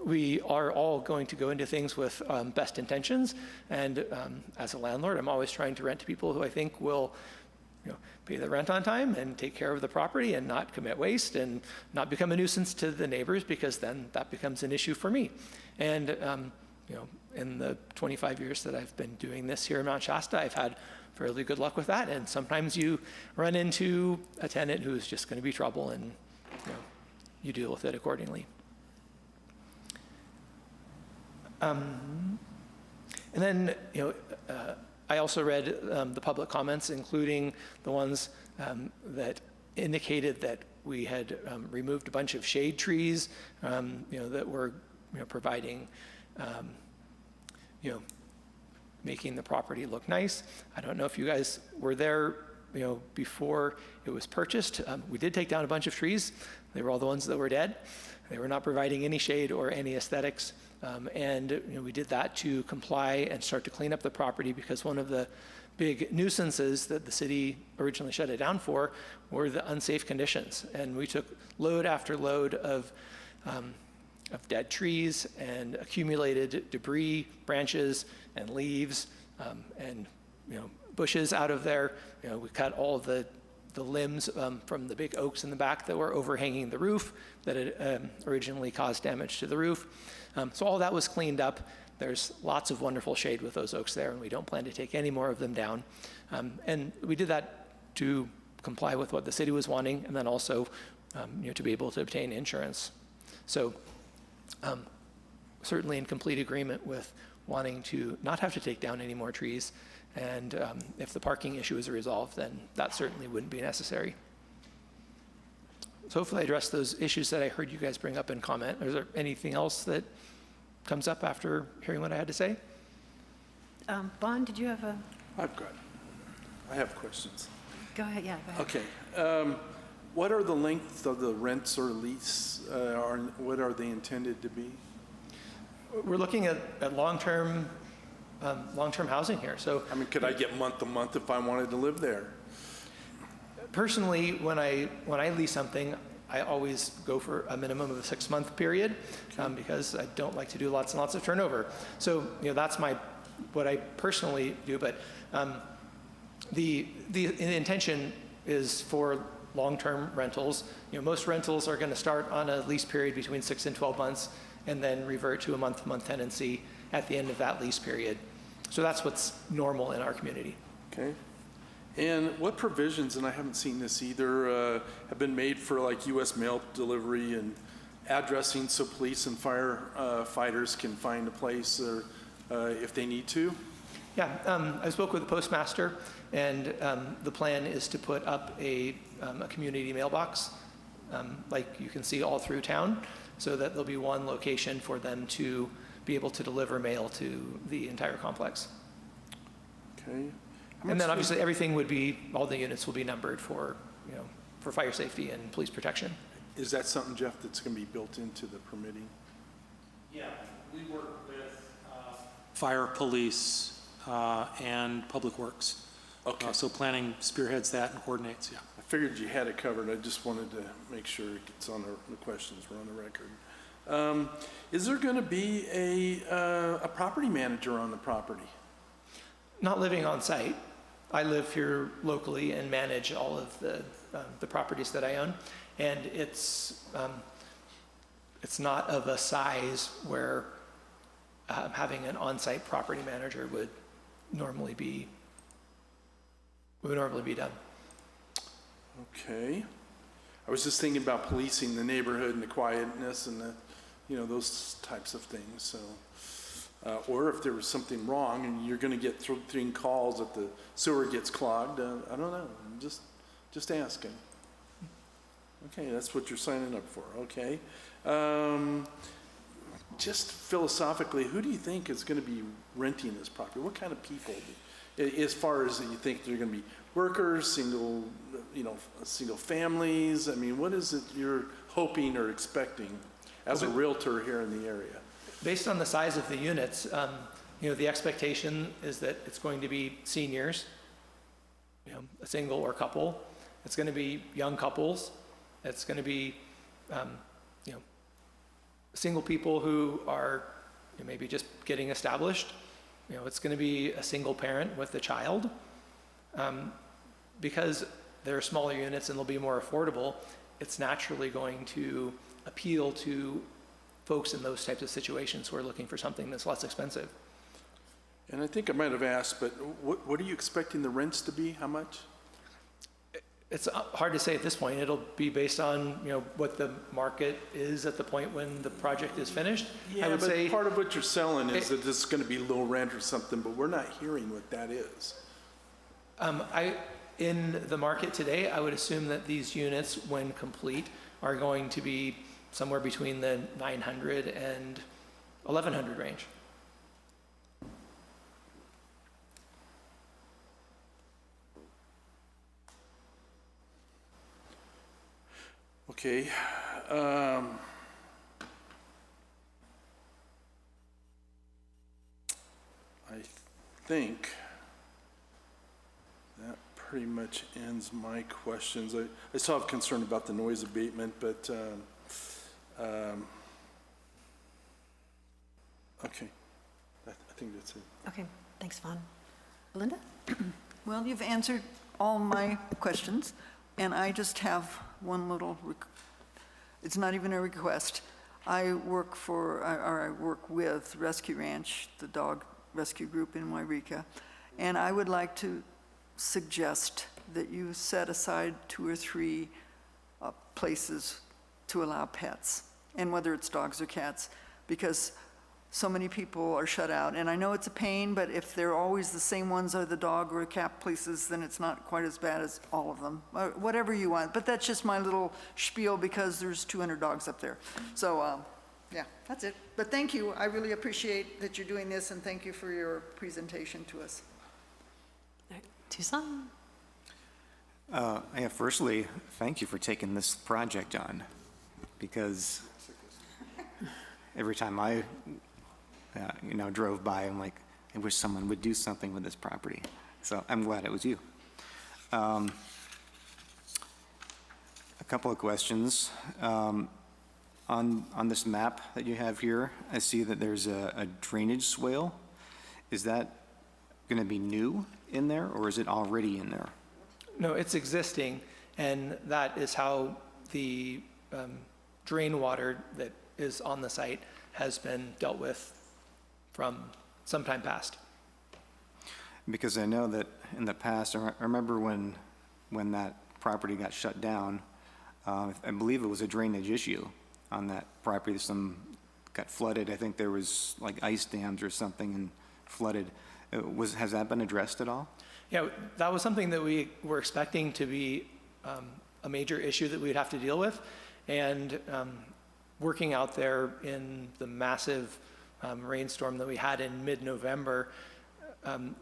we are all going to go into things with best intentions, and as a landlord, I'm always trying to rent to people who I think will pay the rent on time and take care of the property and not commit waste and not become a nuisance to the neighbors, because then that becomes an issue for me. And in the 25 years that I've been doing this here in Mount Shasta, I've had fairly good luck with that. And sometimes you run into a tenant who's just going to be trouble, and you deal with it accordingly. And then, I also read the public comments, including the ones that indicated that we had removed a bunch of shade trees, that were providing, making the property look nice. I don't know if you guys were there, before it was purchased. We did take down a bunch of trees. They were all the ones that were dead. They were not providing any shade or any aesthetics. And we did that to comply and start to clean up the property, because one of the big nuisances that the city originally shut it down for were the unsafe conditions. And we took load after load of dead trees and accumulated debris, branches and leaves, and bushes out of there. We cut all the limbs from the big oaks in the back that were overhanging the roof that had originally caused damage to the roof. So all that was cleaned up. There's lots of wonderful shade with those oaks there, and we don't plan to take any more of them down. And we did that to comply with what the city was wanting, and then also to be able to obtain insurance. So certainly in complete agreement with wanting to not have to take down any more trees. And if the parking issue is resolved, then that certainly wouldn't be necessary. So hopefully I addressed those issues that I heard you guys bring up in comment. Is there anything else that comes up after hearing what I had to say?
Bon, did you have a?
I have questions.
Go ahead, yeah, go ahead.
Okay. What are the lengths of the rents or lease? What are they intended to be?
We're looking at long-term housing here. So
I mean, could I get month to month if I wanted to live there?
personally, when I lease something, I always go for a minimum of a 6-month period because I don't like to do lots and lots of turnover. So that's what I personally do. But the intention is for long-term rentals. Most rentals are going to start on a lease period between 6 and 12 months, and then revert to a month-to-month tenancy at the end of that lease period. So that's what's normal in our community. Okay.
And what provisions, and I haven't seen this either, have been made for like U.S. mail delivery and addressing so police and firefighters can find a place if they need to?
Yeah, I spoke with the postmaster, and the plan is to put up a community mailbox like you can see all through town, so that there'll be one location for them to be able to deliver mail to the entire complex.
Okay.
And then obviously everything would be, all the units will be numbered for, for fire safety and police protection.
Is that something, Jeff, that's going to be built into the permitting?
Yeah, we work with fire, police, and public works.
Okay.
So planning spearheads that and coordinates, yeah.
I figured you had it covered. I just wanted to make sure it gets on the questions were on the record. Is there going to be a property manager on the property?
Not living on site. I live here locally and manage all of the properties that I own, and it's not of a size where having an on-site property manager would normally be done.
Okay. I was just thinking about policing the neighborhood and the quietness and the, those types of things. So, or if there was something wrong and you're going to get 13 calls that the sewer gets clogged, I don't know. I'm just asking. Okay, that's what you're signing up for. Okay. Just philosophically, who do you think is going to be renting this property? What kind of people? As far as you think they're going to be workers, single families? I mean, what is it you're hoping or expecting as a realtor here in the area?
Based on the size of the units, the expectation is that it's going to be seniors, a single or couple. It's going to be young couples. It's going to be, single people who are maybe just getting established. It's going to be a single parent with a child. Because they're smaller units and they'll be more affordable, it's naturally going to appeal to folks in those types of situations who are looking for something that's less expensive.
And I think I might have asked, but what are you expecting the rents to be? How much?
It's hard to say at this point. It'll be based on what the market is at the point when the project is finished.
Yeah,
I would say
part of what you're selling is that this is going to be low rent or something, but we're not hearing what that is. In the market today, I would assume that these units, when complete, are going to be somewhere between the 900 and 1,100 range. Okay. I think pretty much ends my questions. I still have concern about the noise abatement, but, okay. I think that's it.
Okay, thanks, Vaughn. Belinda?
Well, you've answered all my questions, and I just have one little, it's not even a request. I work with Rescue Ranch, the dog rescue group in Wairika, and I would like to suggest that you set aside 2 or 3 places to allow pets, and whether it's dogs or cats, because so many people are shut out. And I know it's a pain, but if they're always the same ones are the dog or cat places, then it's not quite as bad as all of them. Whatever you want. But that's just my little spiel because there's 200 dogs up there. So, yeah, that's it. But thank you. I really appreciate that you're doing this, and thank you for your presentation to us.
All right, Tucson?
Yeah, firstly, thank you for taking this project on, because every time I drove by, I'm like, I wish someone would do something with this property. So I'm glad it was you. A couple of questions. On this map that you have here, I see that there's a drainage swale. Is that going to be new in there, or is it already in there?
No, it's existing, and that is how the drain water that is on the site has been dealt with from some time past.
Because I know that in the past, I remember when that property got shut down, I believe it was a drainage issue on that property. Some got flooded. I think there was like ice dams or something and flooded. Has that been addressed at all?
Yeah, that was something that we were expecting to be a major issue that we'd have to deal with. And working out there in the massive rainstorm that we had in mid-November,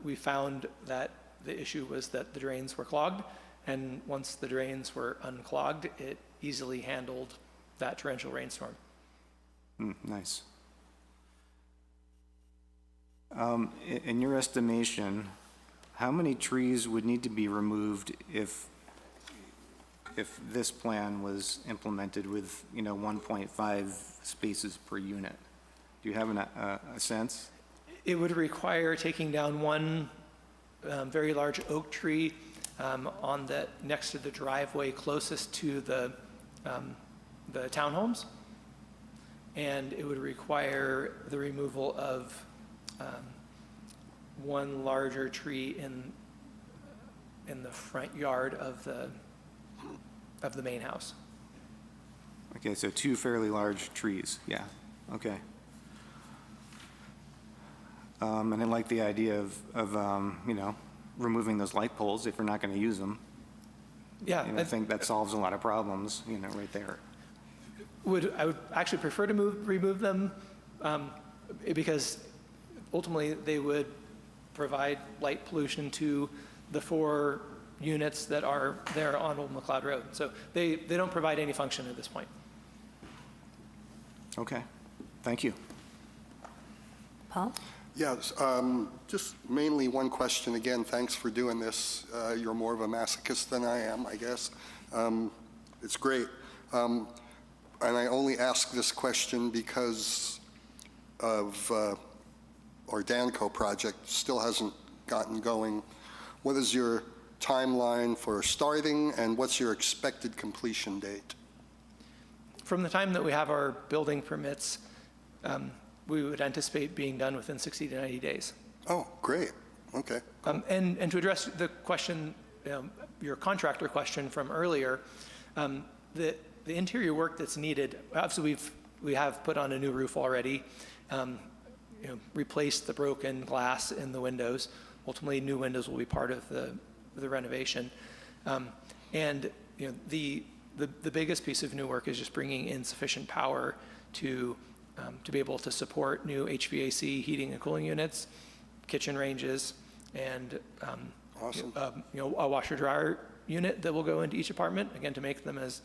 we found that the issue was that the drains were clogged. And once the drains were unclogged, it easily handled that torrential rainstorm.
Nice. In your estimation, how many trees would need to be removed if this plan was implemented with 1.5 spaces per unit? Do you have a sense?
It would require taking down one very large oak tree next to the driveway closest to the townhomes, and it would require the removal of one larger tree in the front yard of the main house.
Okay, so 2 fairly large trees, yeah, okay. And I like the idea of removing those light poles if you're not going to use them.
Yeah.
I think that solves a lot of problems, right there.
I would actually prefer to remove them because ultimately they would provide light pollution to the 4 units that are there on Old McLeod Road. So they don't provide any function at this point.
Okay, thank you.
Paul?
Yes, just mainly one question. Again, thanks for doing this. You're more of a masochist than I am, I guess. It's great. And I only ask this question because of our Danco project still hasn't gotten going. What is your timeline for starting, and what's your expected completion date?
From the time that we have our building permits, we would anticipate being done within 60 to 90 days.
Oh, great. Okay.
And to address the question, your contractor question from earlier, the interior work that's needed, obviously we have put on a new roof already, replaced the broken glass in the windows. Ultimately, new windows will be part of the renovation. And the biggest piece of new work is just bringing in sufficient power to be able to support new HVAC heating and cooling units, kitchen ranges, and
Awesome.
A washer dryer unit that will go into each apartment, again, to make them as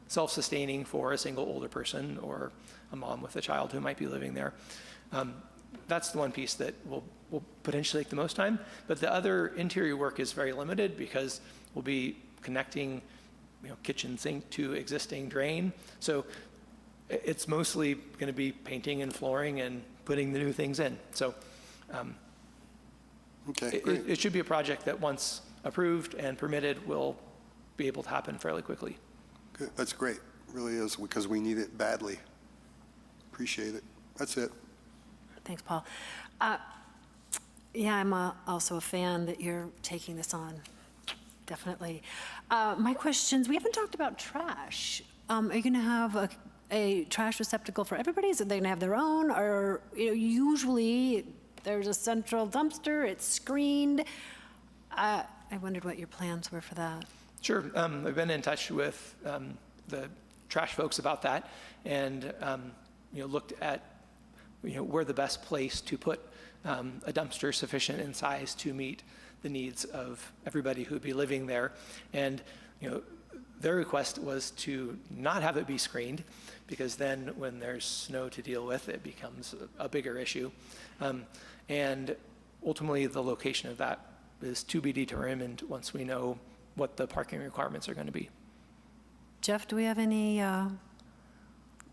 self-sustaining for a single older person or a mom with a child who might be living there. that's the one piece that will potentially take the most time. But the other interior work is very limited because we'll be connecting, kitchen sink to existing drain. So it's mostly going to be painting and flooring and putting the new things in. So
Okay, great.
it should be a project that once approved and permitted will be able to happen fairly quickly.
Good. That's great. Really is, because we need it badly. Appreciate it. That's it.
Thanks, Paul. Yeah, I'm also a fan that you're taking this on, definitely. My questions, we haven't talked about trash. Are you going to have a trash receptacle for everybody? Is it they going to have their own? Or usually there's a central dumpster, it's screened. I wondered what your plans were for that.
Sure. I've been in touch with the trash folks about that and looked at where the best place to put a dumpster sufficient in size to meet the needs of everybody who would be living there. And their request was to not have it be screened, because then when there's snow to deal with, it becomes a bigger issue. And ultimately, the location of that is to be determined once we know what the parking requirements are going to be.
Jeff, do we have any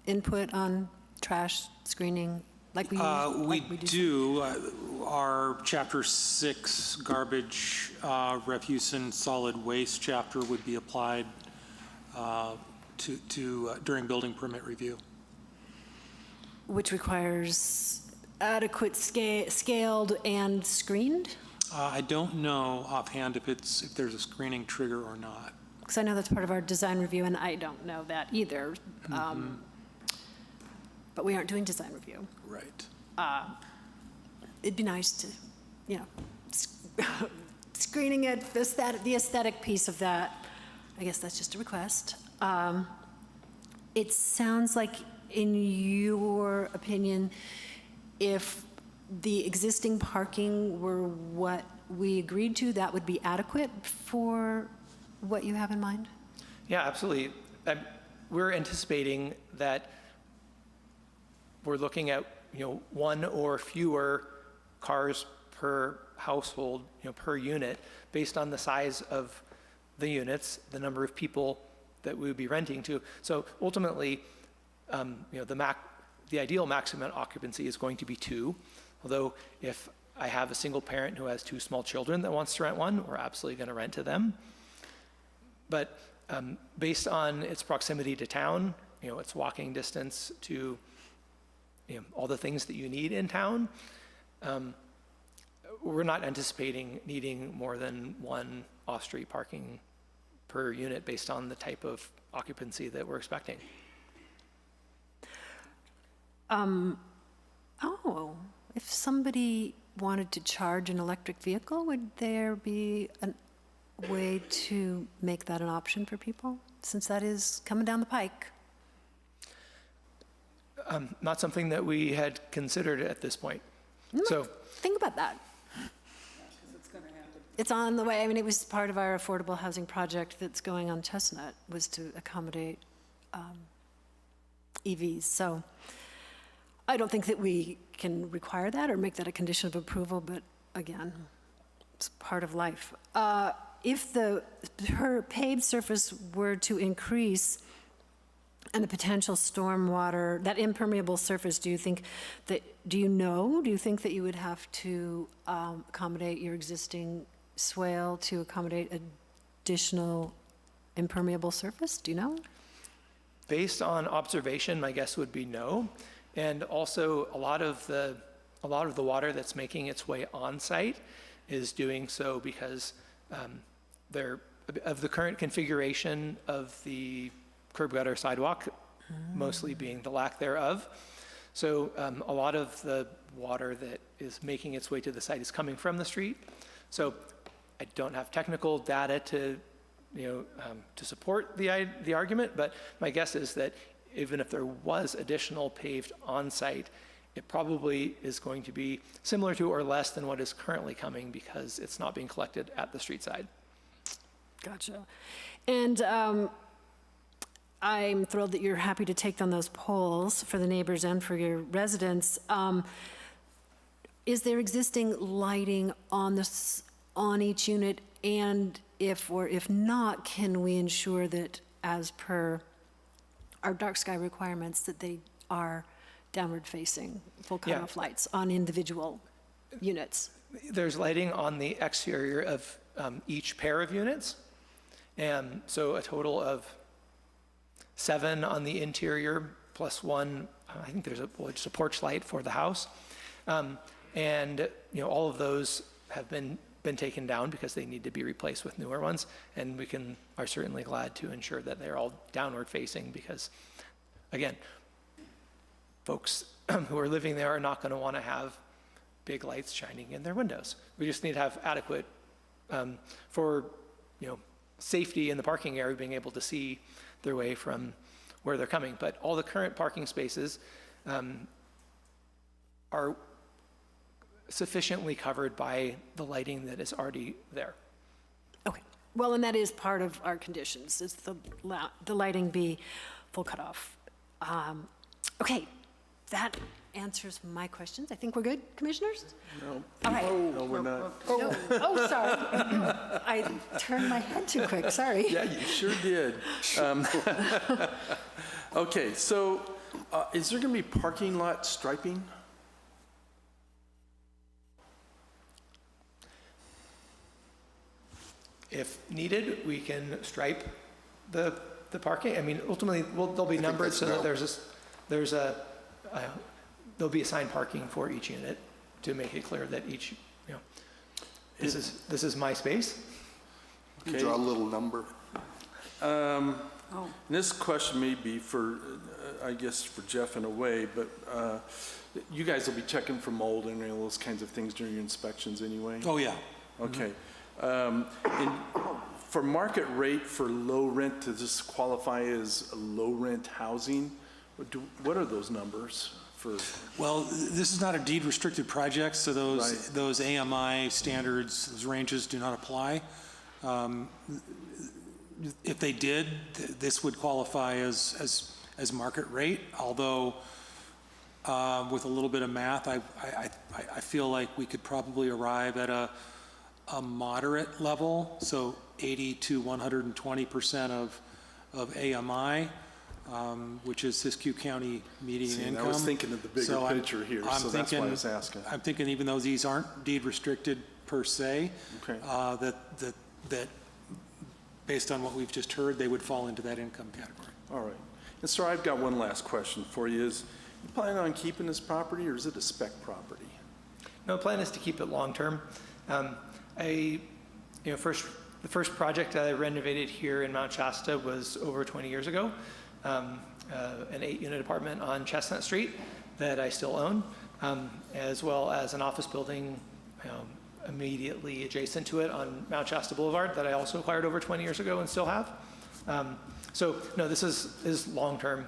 input on trash screening like we
do. Our Chapter 6 garbage, refuse and solid waste chapter would be applied during building permit review.
Which requires adequate scaled and screened?
I don't know offhand if there's a screening trigger or not.
Because I know that's part of our design review, and I don't know that either. But we aren't doing design review.
Right.
It'd be nice to, screening it, the aesthetic piece of that. I guess that's just a request. It sounds like, in your opinion, if the existing parking were what we agreed to, that would be adequate for what you have in mind?
Yeah, absolutely. We're anticipating that we're looking at, one or fewer cars per household, per unit, based on the size of the units, the number of people that we would be renting to. So ultimately, the ideal maximum occupancy is going to be 2. Although if I have a single parent who has 2 small children that wants to rent one, we're absolutely going to rent to them. But based on its proximity to town, its walking distance to all the things that you need in town, we're not anticipating needing more than 1 off-street parking per unit based on the type of occupancy that we're expecting.
If somebody wanted to charge an electric vehicle, would there be a way to make that an option for people, since that is coming down the pike?
Not something that we had considered at this point. So
think about that. It's on the way. I mean, it was part of our affordable housing project that's going on Chestnut, was to accommodate EVs. So I don't think that we can require that or make that a condition of approval, but again, it's part of life. If her paved surface were to increase and the potential stormwater, that impermeable surface, do you think that you would have to accommodate your existing swale to accommodate additional impermeable surface? Do you know?
based on observation, my guess would be no. And also, a lot of the water that's making its way on site is doing so because of the current configuration of the curb gutter sidewalk, mostly being the lack thereof. So a lot of the water that is making its way to the site is coming from the street. So I don't have technical data to support the argument, but my guess is that even if there was additional paved on-site, it probably is going to be similar to or less than what is currently coming because it's not being collected at the street side.
Gotcha. And I'm thrilled that you're happy to take down those poles for the neighbors and for your residents. is there existing lighting on on each unit? And if not, can we ensure that, as per our dark sky requirements, that they are downward facing, full cutoff lights on individual units?
There's lighting on the exterior of each pair of units. And so a total of 7 on the interior plus 1, I think there's just a porch light for the house. And all of those have been taken down because they need to be replaced with newer ones. And we are certainly glad to ensure that they're all downward facing because, again, folks who are living there are not going to want to have big lights shining in their windows. We just need to have adequate, for safety in the parking area, being able to see their way from where they're coming. But all the current parking spaces are sufficiently covered by the lighting that is already there.
Okay. Well, and that is part of our conditions, is the lighting be full cutoff. Okay, that answers my questions. I think we're good, commissioners?
No.
All right.
No, we're not.
No. Oh, sorry. I turned my head too quick, sorry.
Yeah, you sure did. Okay, so is there going to be parking lot striping?
If needed, we can stripe the parking. I mean, ultimately, they'll be numbered so that there'll be assigned parking for each unit to make it clear that each, this is my space.
You draw a little number.
This question may be for, I guess, for Jeff in a way, but you guys will be checking for mold and all those kinds of things during your inspections anyway?
Oh, yeah.
Okay. And for market rate for low rent, does this qualify as low rent housing? What are those numbers for?
Well, this is not a deed restricted project, so those AMI standards, those ranges do not apply. If they did, this would qualify as market rate, although with a little bit of math, I feel like we could probably arrive at a moderate level, so 80 to 120% of AMI, which is Siskiyou County median income.
I was thinking of the bigger picture here, so that's why I was asking.
I'm thinking even though these aren't deed restricted per se,
Okay.
that based on what we've just heard, they would fall into that income category.
All right. And sir, I've got one last question for you. Is you planning on keeping this property, or is it a spec property?
No, plan is to keep it long-term. The first project I renovated here in Mount Shasta was over 20 years ago, an 8-unit apartment on Chestnut Street that I still own, as well as an office building immediately adjacent to it on Mount Shasta Boulevard that I also acquired over 20 years ago and still have. So no, this is long-term.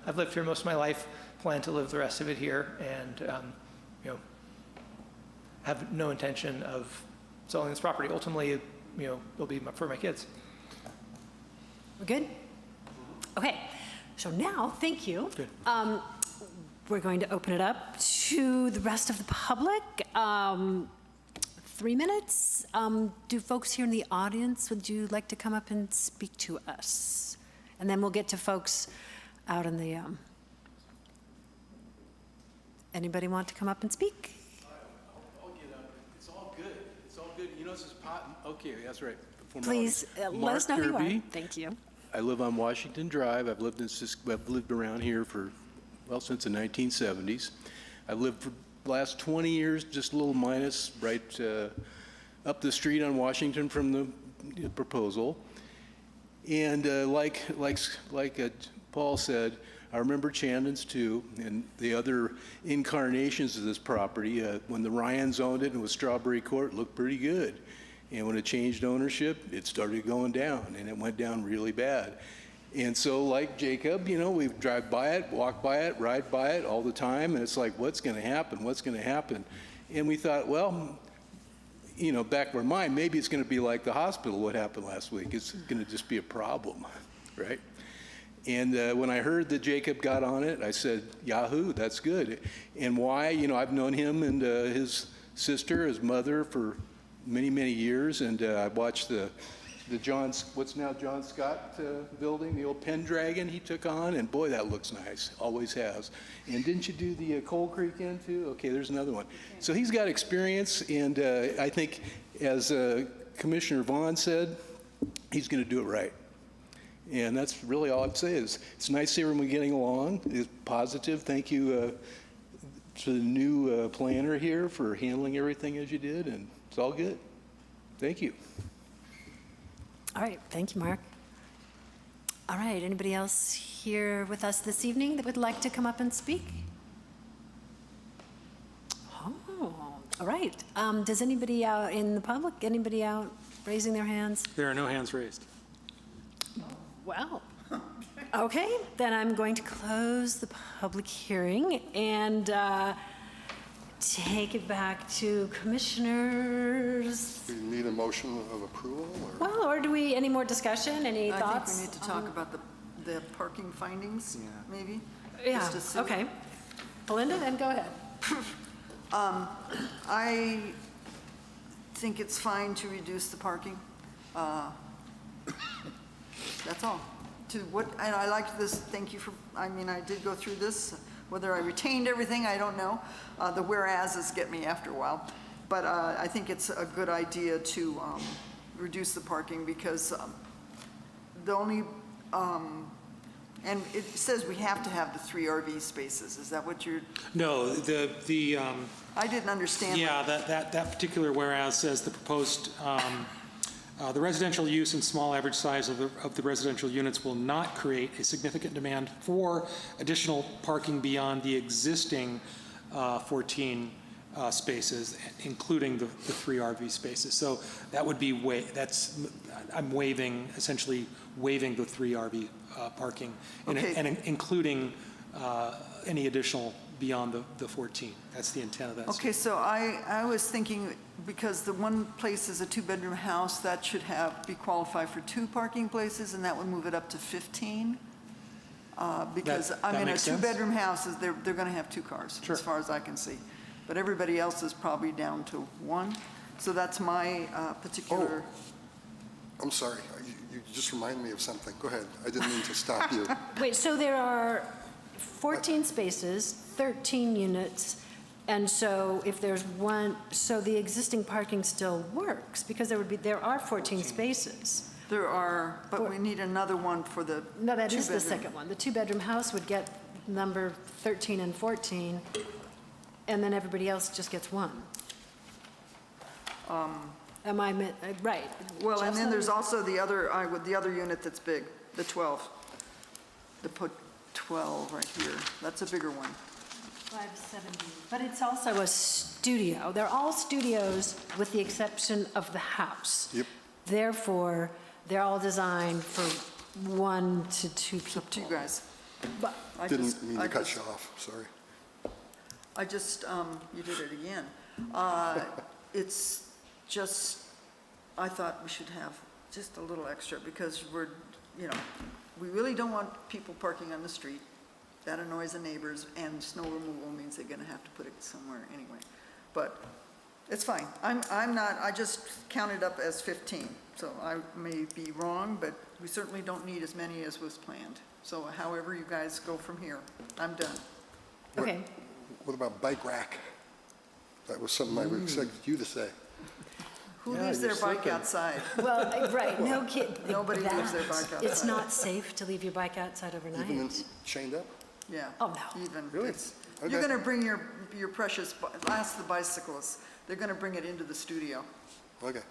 I've lived here most of my life, plan to live the rest of it here, and have no intention of selling this property. Ultimately, it'll be for my kids.
We're good? Okay, so now, thank you.
Good.
We're going to open it up to the rest of the public. 3 minutes. Do folks here in the audience, would you like to come up and speak to us? And then we'll get to folks out in the, anybody want to come up and speak?
I'll get up. It's all good. It's all good. This is pot. Okay, that's right.
Please let us know who you are. Thank you.
I live on Washington Drive. I've lived around here since the 1970s. I've lived for the last 20 years, just a little minus, right up the street on Washington from the proposal. And like Paul said, I remember Chandon's too, and the other incarnations of this property. When the Ryans owned it and it was Strawberry Court, it looked pretty good. And when it changed ownership, it started going down, and it went down really bad. And so like Jacob, we drive by it, walk by it, ride by it all the time, and it's like, what's going to happen? What's going to happen? And we thought, well, back in our mind, maybe it's going to be like the hospital, what happened last week. It's going to just be a problem, right? And when I heard that Jacob got on it, I said, Yahoo, that's good. And why? You know, I've known him and his sister, his mother, for many, many years, and I watched the what's now John Scott building, the old Pendragon he took on, and boy, that looks nice, always has. And didn't you do the Coal Creek Inn too? Okay, there's another one. So he's got experience, and I think, as Commissioner Vaughn said, he's going to do it right. And that's really all I'd say is it's nice to see everyone getting along. It's positive. Thank you to the new planner here for handling everything as you did, and it's all good. Thank you.
All right, thank you, Mark. All right, anybody else here with us this evening that would like to come up and speak? Oh, all right. Does anybody out in the public, anybody out raising their hands?
There are no hands raised.
Well, okay, then I'm going to close the public hearing and take it back to commissioners.
Do you need a motion of approval? Or?
Well, or do we, any more discussion, any
I
thoughts?
think we need to talk about the parking findings, maybe?
Yeah,
Just to see.
okay. Belinda, then go ahead.
I think it's fine to reduce the parking. That's all. And I liked this, thank you for, I mean, I did go through this. Whether I retained everything, I don't know. The whereases get me after a while. But I think it's a good idea to reduce the parking because the only, and it says we have to have the 3 RV spaces. Is that what you're?
No,
I didn't understand.
yeah, that particular whereas says the proposed, the residential use and small average size of the residential units will not create a significant demand for additional parking beyond the existing 14 spaces, including the 3 RV spaces. So that would be, I'm waiving, essentially waiving the 3 RV parking
Okay.
and including any additional beyond the 14. That's the intent of that.
Okay, so I was thinking, because the one place is a 2-bedroom house, that should be qualified for 2 parking places, and that would move it up to 15. Because,
That
I mean, a
makes sense.
2-bedroom house, they're going to have 2 cars,
Sure.
as far as I can see. But everybody else is probably down to 1. So that's my particular,
I'm sorry, you just reminded me of something. Go ahead. I didn't mean to stop you.
Wait, so there are 14 spaces, 13 units, and so if there's one, so the existing parking still works, because there are 14 spaces.
there are, but we need another one for the 2-bedroom.
No, that is the second one. The 2-bedroom house would get number 13 and 14, and then everybody else just gets 1. Am I, right?
Well, and then
Shasta?
there's also the other unit that's big, the 12. The put 12 right here. That's a bigger one.
570. But it's also a studio. They're all studios with the exception of the house.
Yep.
Therefore, they're all designed for 1 to 2 people.
Up to you guys.
But
I
Didn't
just-
mean
I
to cut
just-
you off, sorry.
I just, you did it again. It's just, I thought we should have just a little extra because we're, we really don't want people parking on the street. That annoys the neighbors, and snow removal means they're gonna have to put it somewhere anyway. But it's fine. I just counted up as 15, so I may be wrong, but we certainly don't need as many as was planned. So however you guys go from here, I'm done.
Okay.
What about bike rack? That was something I would expect you to say.
Who
Yeah,
leaves
you're
their bike
slipping.
outside?
Well, right, no kid.
Nobody leaves their bike outside.
It's not safe to leave your bike outside
Even
overnight.
chained up?
Yeah.
Oh, no.
Even.
Really?
You're
Okay.
gonna bring your precious, ask the bicyclists, they're gonna bring it into the studio.
Okay,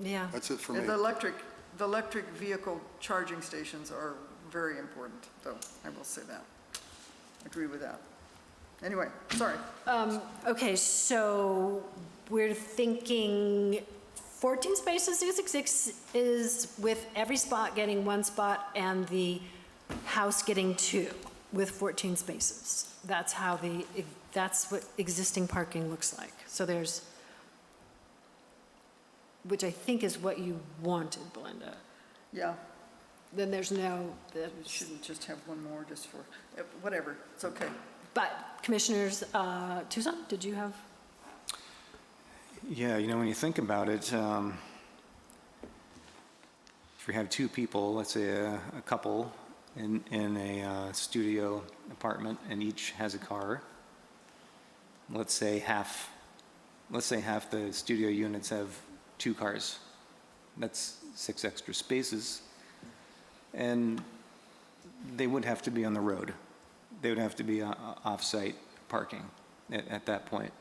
Yeah.
that's it for me.
And the electric vehicle charging stations are very important, though, I will say that. Agree with that. Anyway, sorry.
Okay, so we're thinking 14 spaces is with every spot getting 1 spot and the house getting 2 with 14 spaces. That's what existing parking looks like. So there's, which I think is what you wanted, Belinda.
Yeah.
then there's no,
Shouldn't just have one more just for, whatever, it's okay.
but Commissioners, Tucson, did you have?
Yeah, when you think about it, if we have two people, let's say a couple in a studio apartment and each has a car, let's say half the studio units have 2 cars. That's 6 extra spaces. And they would have to be on the road. They would have to be off-site parking at that point.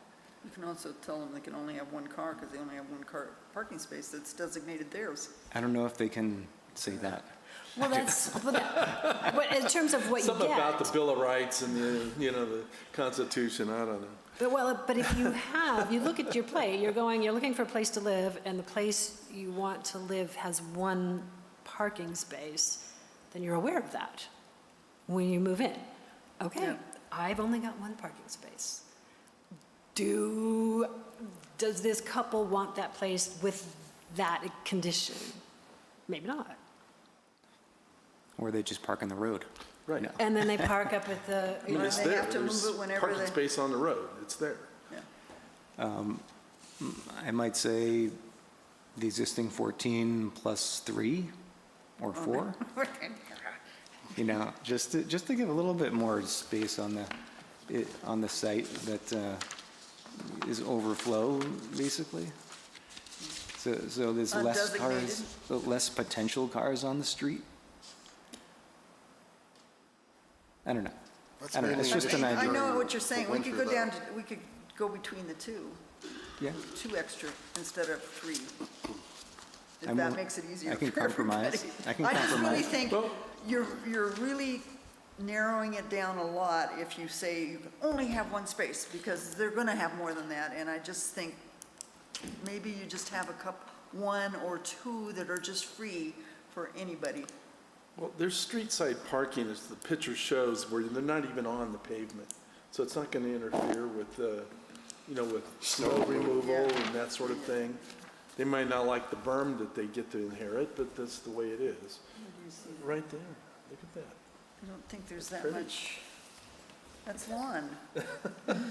You can also tell them they can only have one car because they only have one car parking space that's designated theirs.
I don't know if they can say that.
Well, but in terms of what you get.
Something about the Bill of Rights and the Constitution, I don't know.
But if you look at your plate, you're looking for a place to live, and the place you want to live has one parking space, then you're aware of that when you move in. Okay,
Yeah.
I've only got one parking space. Does this couple want that place with that condition? Maybe not.
Or they just park on the road.
Right.
No.
And then they park up at the,
I mean, it's
They
there.
have to move
There's
it whenever
parking
they-
space on the road. It's there.
Yeah.
I might say the existing 14 plus 3 or 4. Just to give a little bit more space on the site that is overflow, basically. So there's less cars, less potential cars on the street. I don't know.
That's
I don't know. It's
mainly
just an
I
idea.
know what you're saying. We could
winter,
go down
though.
to, we could go between the 2.
Yeah.
2 extra instead of 3. If
I'm
that
wi-
makes it easier
I can
for everybody.
compromise. I can
I just really
compromise.
think you're really narrowing it down a lot if you say you can only have one space, because they're gonna have more than that, and I just think maybe you just have one or 2 that are just free for anybody.
Well, there's street side parking, as the picture shows, where they're not even on the pavement. So it's not going to interfere with, with snow removal and that sort of thing. They might not like the berm that they get to inherit, but that's the way it is. Right there. Look at that.
I don't think there's that
Pretty.
much, that's lawn. That's,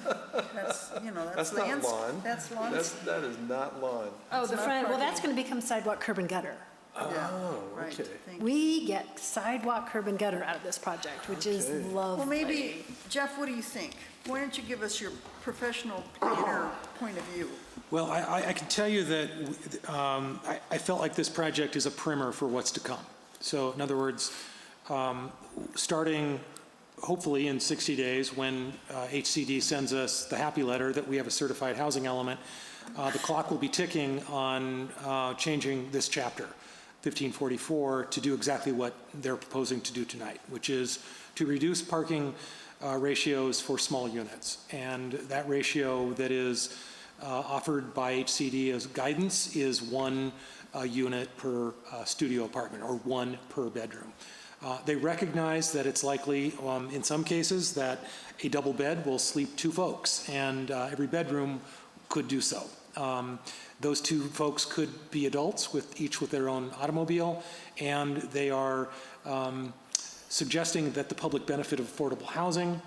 that's
That's not
lands-
lawn.
That's lawn.
That is not lawn.
oh, the
not
front, well, that's
parking.
going to become sidewalk, curb, and gutter.
Oh,
Right,
okay.
thank you.
We get sidewalk, curb, and gutter out of this project, which is
Okay.
lovely.
Well, maybe, Jeff, what do you think? Why don't you give us your professional planner point of view?
Well, I can tell you that I felt like this project is a primer for what's to come. So in other words, starting hopefully in 60 days when HCD sends us the happy letter that we have a certified housing element, the clock will be ticking on changing this chapter, 1544, to do exactly what they're proposing to do tonight, which is to reduce parking ratios for small units. And that ratio that is offered by HCD as guidance is 1 unit per studio apartment, or 1 per bedroom. They recognize that it's likely, in some cases, that a double bed will sleep 2 folks, and every bedroom could do so. Those 2 folks could be adults, each with their own automobile, and they are suggesting that the public benefit of affordable housing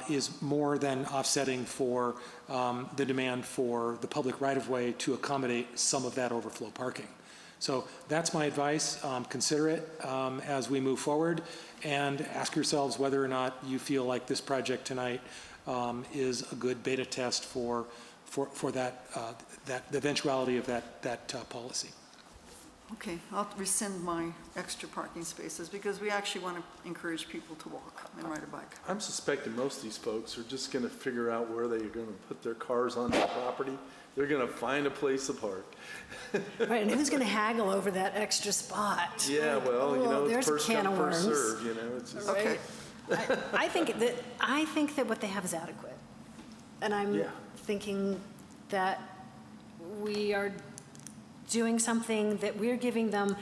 is more than offsetting for the demand for the public right-of-way to accommodate some of that overflow parking. So that's my advice. Consider it as we move forward, and ask yourselves whether or not you feel like this project tonight is a good beta test for that, the eventuality of that policy.
Okay, I'll rescind my extra parking spaces because we actually want to encourage people to walk and ride a bike.
I'm suspecting most of these folks are just going to figure out where they're going to put their cars on their property. They're going to find a place to park.
Right, and who's going to haggle over that extra spot?
Yeah, well,
Oh,
it's
there's a
first
can
come,
of
first
worms.
serve, it's just.
Okay.
I think that what they have is adequate. And I'm
Yeah.
thinking that we are doing something that we're giving them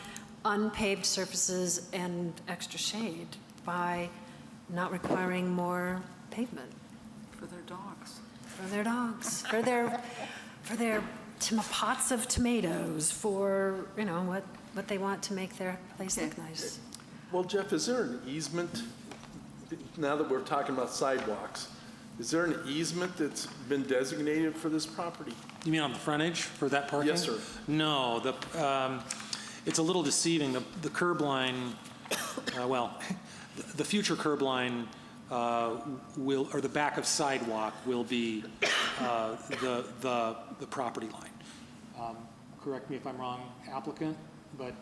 unpaved surfaces and extra shade by not requiring more pavement
For their dogs.
for their dogs, for their pots of tomatoes, for, but they want to make their place look
Okay.
nice.
Well, Jeff, is there an easement, now that we're talking about sidewalks, is there an easement that's been designated for this property?
You mean on the frontage for that parking?
Yes, sir.
No, it's a little deceiving. The curb line, well, the future curb line will, or the back of sidewalk will be the property line. Correct me if I'm wrong, applicant, but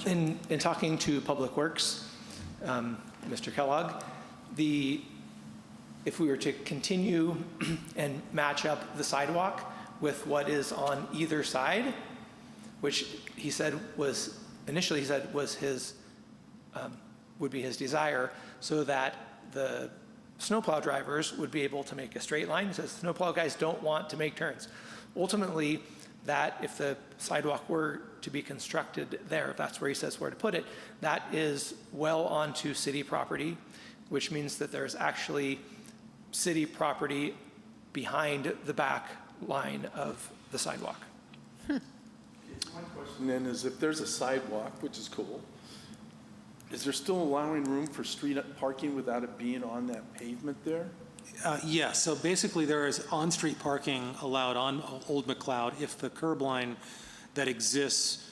In talking to Public Works, Mr. Kellogg, if we were to continue and match up the sidewalk with what is on either side, which he said was, initially he said was his, would be his desire, so that the snowplow drivers would be able to make a straight line. He says snowplow guys don't want to make turns. Ultimately, that if the sidewalk were to be constructed there, if that's where he says where to put it, that is well onto city property, which means that there's actually city property behind the back line of the sidewalk.
My question then is, if there's a sidewalk, which is cool, is there still allowing room for street parking without it being on that pavement there?
yes, so basically there is on-street parking allowed on Old McLeod if the curb line that exists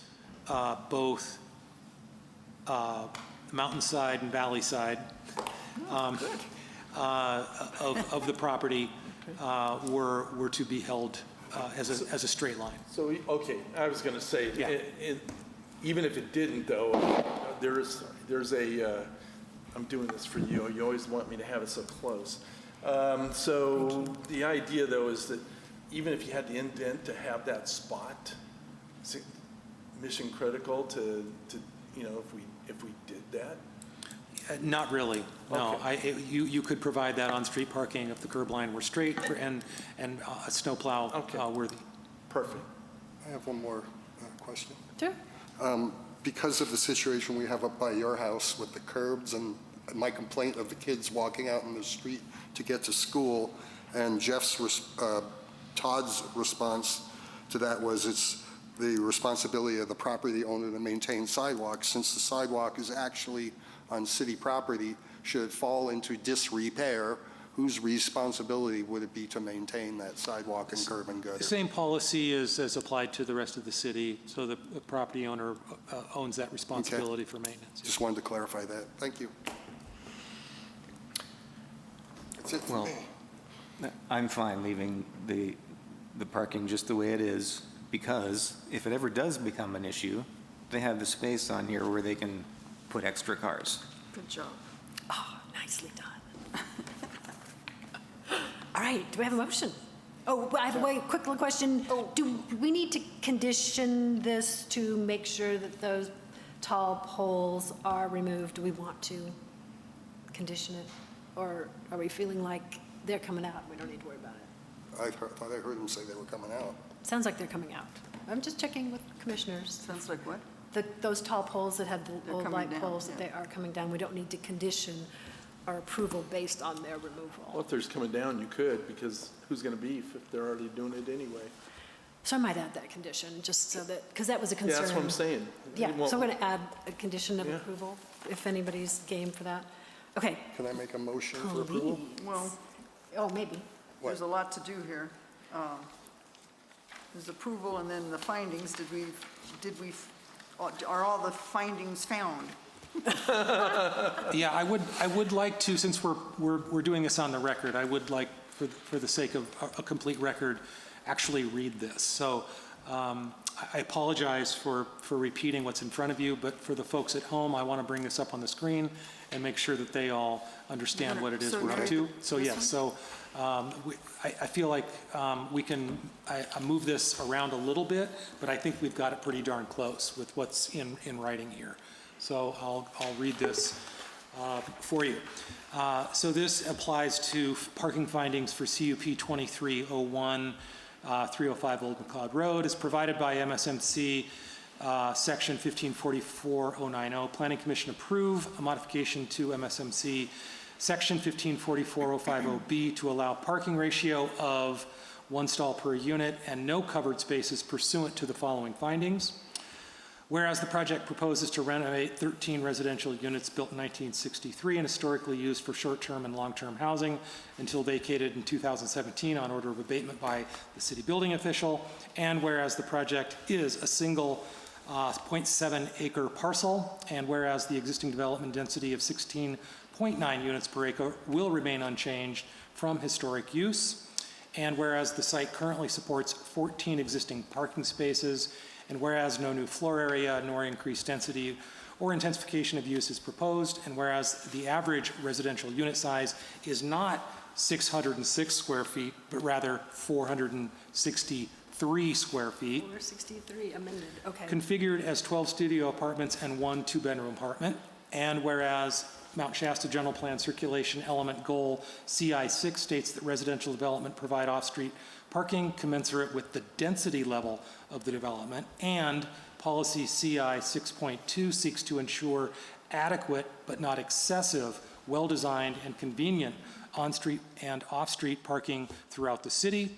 both mountainside and valley side of the property were to be held as a straight line.
So, okay, I was going to say,
Yeah.
Even if it didn't, though, there's a, I'm doing this for you. You always want me to have it so close. So the idea, though, is that even if you had to indent to have that spot, is it mission critical to if we did that?
Not really, no.
Okay.
You could provide that on-street parking if the curb line were straight and snowplow
Okay.
worthy.
Perfect.
I have one more question.
Sure.
Because of the situation we have up by your house with the curbs and my complaint of the kids walking out in the street to get to school, and Todd's response to that was it's the responsibility of the property owner to maintain sidewalks. Since the sidewalk is actually on city property, should it fall into disrepair, whose responsibility would it be to maintain that sidewalk and curb and gutter?
The same policy is as applied to the rest of the city, so the property owner owns that responsibility for maintenance.
Just wanted to clarify that. Thank you. That's it for
Well,
me.
I'm fine leaving the parking just the way it is, because if it ever does become an issue, they have the space on here where they can put extra cars.
Good job.
Oh, nicely done. All right, do we have a motion? Oh, I have a quick little question. Do we need to condition this to make sure that those tall poles are removed? Do we want to condition it? Or are we feeling like they're coming out, we don't need to worry about it?
Thought I heard them say they were coming out.
Sounds like they're coming out. I'm just checking with commissioners.
Sounds like what?
Those tall poles that have the
They're
old
coming
light
down,
poles, that
yeah.
they are coming down. We don't need to condition our approval based on their
Well,
removal.
if there's coming down, you could, because who's going to beef if they're already doing it anyway?
So I might add that condition, just so that, because that was a
Yeah,
concern.
that's what I'm saying.
Yeah,
It won't-
so I'm going to add a condition of
Yeah.
approval, if anybody's game for that. Okay.
Can I make a motion for approval?
Please.
Well,
Oh, maybe.
there's a lot to do here. There's approval and then the findings. Are all the findings found?
Yeah, I would like to, since we're doing this on the record, I would like, for the sake of a complete record, actually read this. So I apologize for repeating what's in front of you, but for the folks at home, I want to bring this up on the screen and make sure that they all understand what it is
So
we're up
you're-
to. So
this
yes, so I feel like we can, I move this around a little bit, but I think we've got it pretty darn close with what's in writing here. So I'll read this for you. So this applies to parking findings for CUP 2301, 305 Old McLeod Road, is provided by MSMC, Section 1544090. Planning Commission approve a modification to MSMC Section 1544050B to allow parking ratio of one stall per unit, and no covered spaces pursuant to the following findings. Whereas the project proposes to renovate 13 residential units built in 1963 and historically used for short-term and long-term housing until vacated in 2017 on order of abatement by the city building official, and whereas the project is a single 0.7 acre parcel, and whereas the existing development density of 16.9 units per acre will remain unchanged from historic use, and whereas the site currently supports 14 existing parking spaces, and whereas no new floor area nor increased density or intensification of use is proposed, and whereas the average residential unit size is not 606 square feet, but rather 463 square feet,
463 amended, okay.
configured as 12 studio apartments and 1 two-bedroom apartment, and whereas Mount Shasta General Plan Circulation Element Goal CI6 states that residential development provide off-street parking commensurate with the density level of the development, and policy CI 6.2 seeks to ensure adequate but not excessive, well-designed and convenient on-street and off-street parking throughout the city.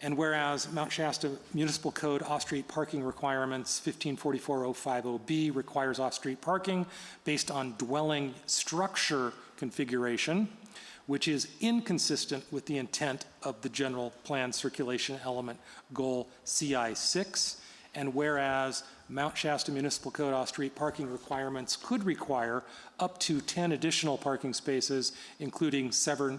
And whereas Mount Shasta Municipal Code off-street parking requirements 1544050B requires off-street parking based on dwelling structure configuration, which is inconsistent with the intent of the General Plan Circulation Element Goal CI6, and whereas Mount Shasta Municipal Code off-street parking requirements could require up to 10 additional parking spaces, including seven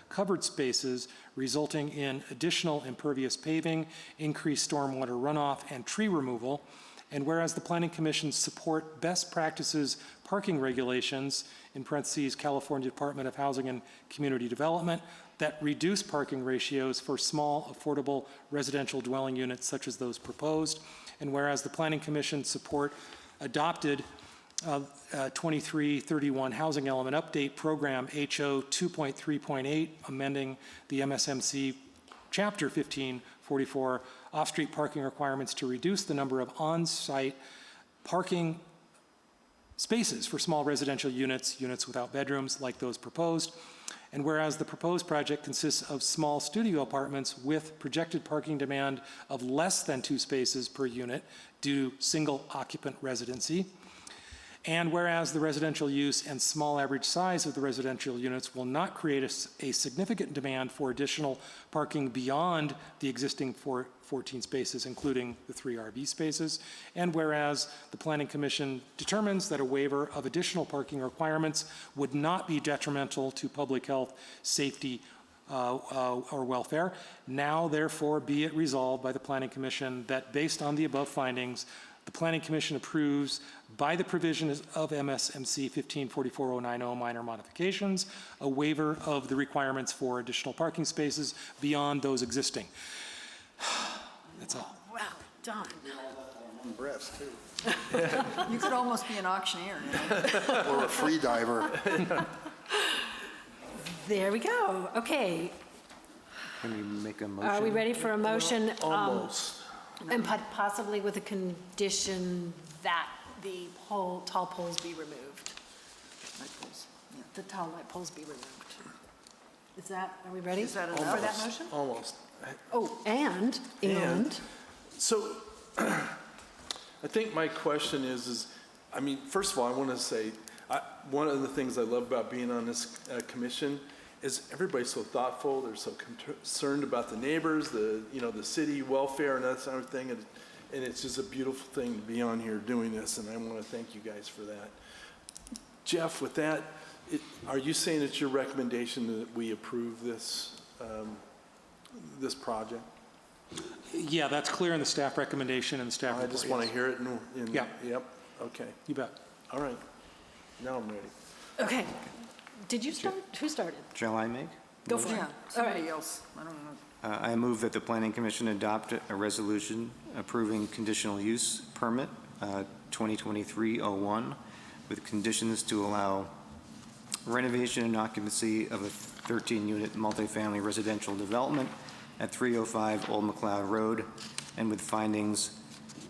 covered spaces, resulting in additional impervious paving, increased stormwater runoff, and tree removal. And whereas the Planning Commission support best practices parking regulations, in parentheses, California Department of Housing and Community Development, that reduce parking ratios for small, affordable residential dwelling units such as those proposed. And whereas the Planning Commission support adopted 2331 Housing Element Update Program HO 2.3.8, amending the MSMC Chapter 1544 off-street parking requirements to reduce the number of on-site parking spaces for small residential units, units without bedrooms like those proposed. And whereas the proposed project consists of small studio apartments with projected parking demand of less than 2 spaces per unit due to single occupant residency, and whereas the residential use and small average size of the residential units will not create a significant demand for additional parking beyond the existing 14 spaces, including the 3 RV spaces, and whereas the Planning Commission determines that a waiver of additional parking requirements would not be detrimental to public health, safety, or welfare, now therefore be it resolved by the Planning Commission that based on the above findings, the Planning Commission approves, by the provisions of MSMC 1544090 minor modifications, a waiver of the requirements for additional parking spaces beyond those existing. That's all.
Well done.
One breast, too.
You could almost be an auctioneer, you know?
Or a free diver.
There we go. Okay,
Can we make a motion?
are we ready for a motion?
Almost.
And possibly with a condition that the tall poles be removed. The tall light poles be removed. Is that, are we ready
Is that
for
enough?
that motion?
Almost.
Oh, and?
So I think my question is, I mean, first of all, I want to say, one of the things I love about being on this commission is everybody's so thoughtful. They're so concerned about the neighbors, the city welfare and that sort of thing. And it's just a beautiful thing to be on here doing this. And I want to thank you guys for that. Jeff, with that, are you saying it's your recommendation that we approve this, this project?
Yeah, that's clear in the staff recommendation and the staff
I
report.
just want to hear it in,
Yeah.
Yep, okay.
You bet.
All right, now I'm ready.
Okay. Did you start? Who started?
Shall I make?
Go for it.
Yeah,
All
somebody
right.
else, I don't know.
I move that the Planning Commission adopt a resolution approving conditional use permit 2023-01 with conditions to allow renovation and occupancy of a 13-unit multifamily residential development at 305 Old McLeod Road, and with findings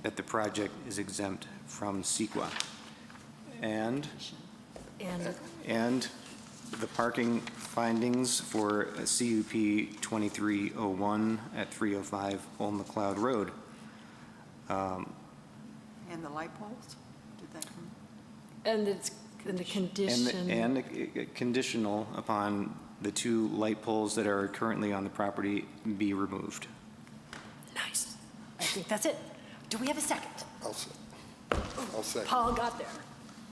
that the project is exempt from CEQA. And the parking findings for CUP 2301 at 305 Old McLeod Road.
And the light poles? Did that come?
And it's in the condition.
And conditional upon the 2 light poles that are currently on the property be removed.
Nice. I think that's it. Do we have a second?
I'll second.
Paul got there.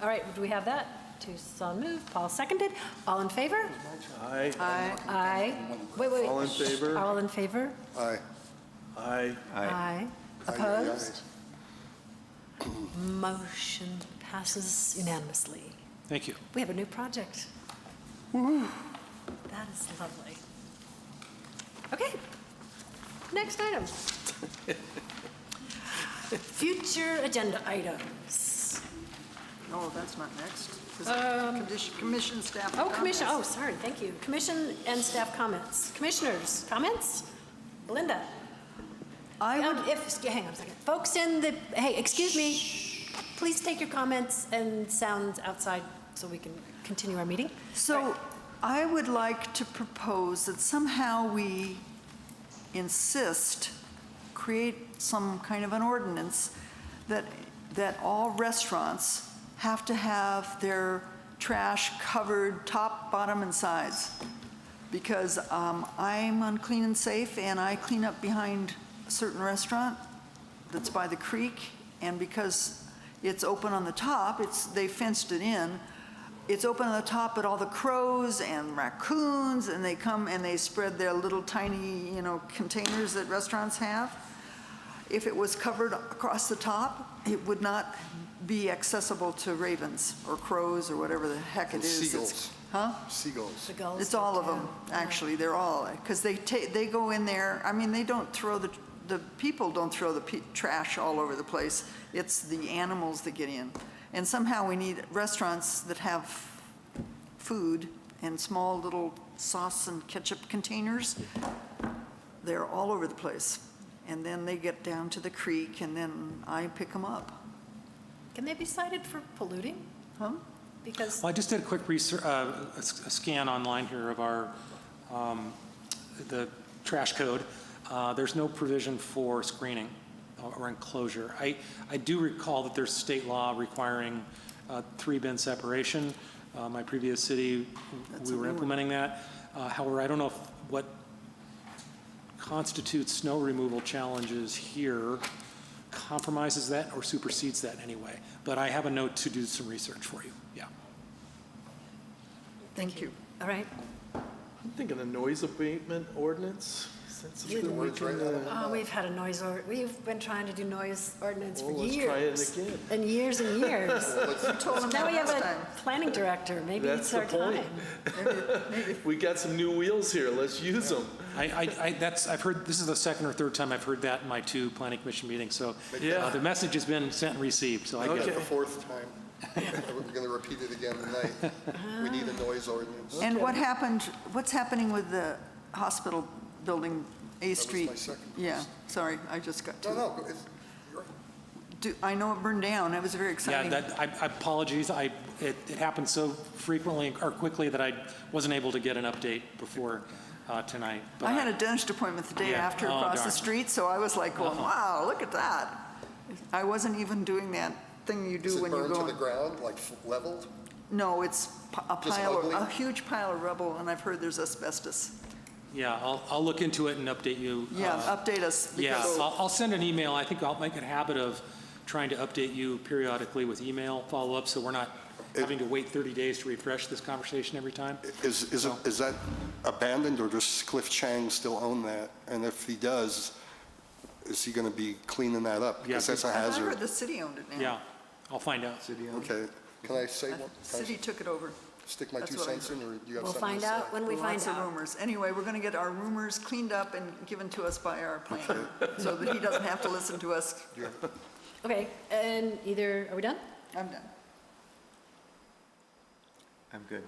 All right, do we have that? Tucson moved, Paul seconded. All in favor?
Aye.
Aye. Wait.
All in favor?
All in favor?
Aye.
Aye.
Aye. Opposed? Motion passes unanimously.
Thank you.
We have a new project. That is lovely. Okay, next item. Future agenda items.
No, that's not next. Commission staff.
Oh, commission,
comments.
sorry, thank you. Commission and staff comments. Commissioners, comments? Belinda?
I would,
Hang on a second. Folks in the, hey, excuse me. Please take your comments and sounds outside so we can continue our meeting.
so I would like to propose that somehow we create some kind of an ordinance that all restaurants have to have their trash covered top, bottom, and sides. Because I'm on Clean and Safe, and I clean up behind a certain restaurant that's by the creek, and because it's open on the top, they fenced it in, it's open on the top, but all the crows and raccoons, and they come and they spread their little tiny, containers that restaurants have. If it was covered across the top, it would not be accessible to ravens or crows or whatever the heck it is.
Seagulls.
Huh?
Seagulls.
The gulls
It's all
go
of them,
down.
actually. They're all, because they go in there. I mean, they don't throw the people don't throw the trash all over the place. It's the animals that get in. And somehow we need restaurants that have food and small little sauce and ketchup containers. They're all over the place. And then they get down to the creek, and then I pick them up.
Can they be cited for polluting?
Huh?
Because,
Well, I just did a quick research, a scan online here of our, the trash code. There's no provision for screening or enclosure. I do recall that there's state law requiring 3-bin separation. My previous city, we were implementing that. However, I don't know what constitutes snow removal challenges here compromises that or supersedes that anyway. But I have a note to do some research for you. Yeah.
Thank you.
all right.
I'm thinking a noise abatement ordinance. Is that something we
Words right
can,
out of
We've had a we've been trying to do noise ordinance for
Well, let's
years.
try it again.
And years and years.
Told them
Now
that
we have
last
a
time.
planning director, maybe
That's
it's our
the point.
time.
We got some new wheels here, let's use them.
I've heard, this is the second or third time I've heard that in my 2 planning commission meetings. So
Yeah.
the message has been sent and received, so I get
Okay.
it.
The 4th time. We're going to repeat it again tonight. We need a noise ordinance.
And what's happening with the hospital building, A Street?
my second
Yeah,
question.
sorry, I just got to.
No, you're
I know it burned down, it was very
Yeah,
exciting.
I apologize. It happened so frequently or quickly that I wasn't able to get an update before tonight. But
I had a dentist appointment the day
Yeah.
after
Oh,
across
darn.
the street, so I was like going, wow, look at that. I wasn't even doing that thing you
Is
do
it
when you
burned
go.
to the ground, like leveled?
No, it's
Just ugly?
a huge pile of rubble, and I've heard there's asbestos.
Yeah, I'll look into it and update you.
Yeah, update us.
Yeah,
because-
I'll send an email. I think I'll make a habit of trying to update you periodically with email follow-up, so we're not having to wait 30 days to refresh this conversation every time.
Is that abandoned, or does Cliff Chang still own that? And if he does, is he going to be cleaning that up? Because
Yeah,
that's a
I
hazard.
heard the city owned it now.
Yeah, I'll find out.
Okay, can I say one?
The city took it over.
Stick my
That's
2
what I
cents in, or you have
We'll
something
find
to say?
out when we find
Lots of
out.
rumors. Anyway, we're going to get our rumors cleaned up and given to us by our planner, so that he doesn't have to listen to us.
Okay, and are we done?
I'm done.
I'm good.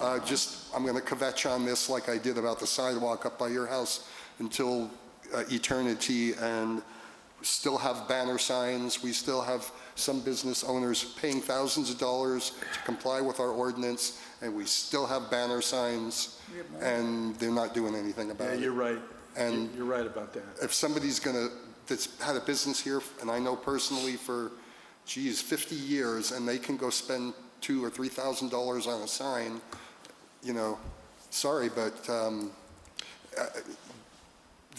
I'm going to kvetch on this like I did about the sidewalk up by your house until eternity, and still have banner signs. We still have some business owners paying thousands of dollars to comply with our ordinance, and we still have banner signs, and they're not doing anything about
Yeah,
it.
you're right.
And
You're right about that.
if somebody's that's had a business here, and I know personally for, 50 years, and they can go spend $2,000 or $3,000 on a sign, sorry, but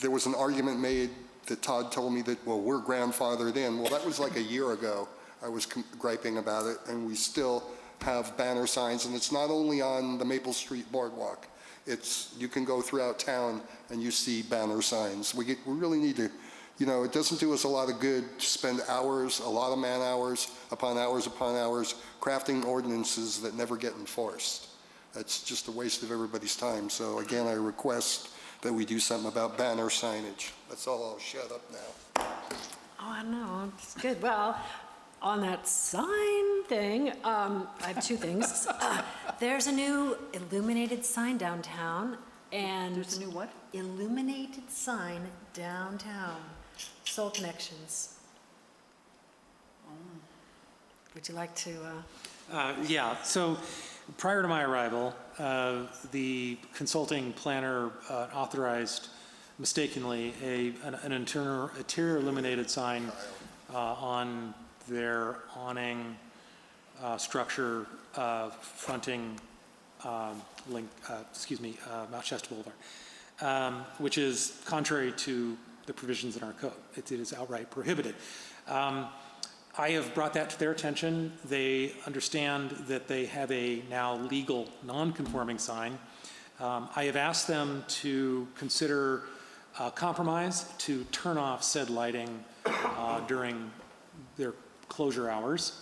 there was an argument made that Todd told me that, well, we're grandfathered in. Well, that was like a year ago. I was griping about it, and we still have banner signs, and it's not only on the Maple Street Boardwalk. You can go throughout town and you see banner signs. We really need to, it doesn't do us a lot of good to spend hours, a lot of man hours upon hours crafting ordinances that never get enforced. That's just a waste of everybody's time. So again, I request that we do something about banner signage. That's all. I'll shut up now.
Oh, I know, it's good. Well, on that sign thing, I have two things. There's a new illuminated sign downtown, and...
There's a new what?
Illuminated sign downtown. Soul Connections. Would you like to...
Yeah, so prior to my arrival, the consulting planner authorized mistakenly an interior illuminated sign on their awning structure fronting Mount Shasta Boulevard, which is contrary to the provisions in our code. It is outright prohibited. I have brought that to their attention. They understand that they have a now legal non-conforming sign. I have asked them to consider compromise to turn off said lighting during their closure hours.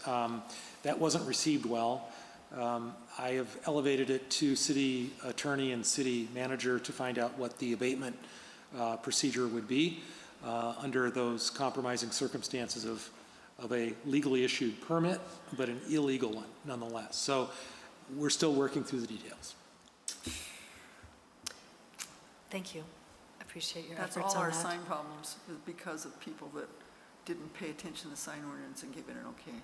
That wasn't received well. I have elevated it to city attorney and city manager to find out what the abatement procedure would be under those compromising circumstances of a legally issued permit, but an illegal one nonetheless. So we're still working through the details.
Thank you. I appreciate your
That's
efforts
all
on
our
that.
sign problems, is because of people that didn't pay attention to the sign ordinance and gave it an okay.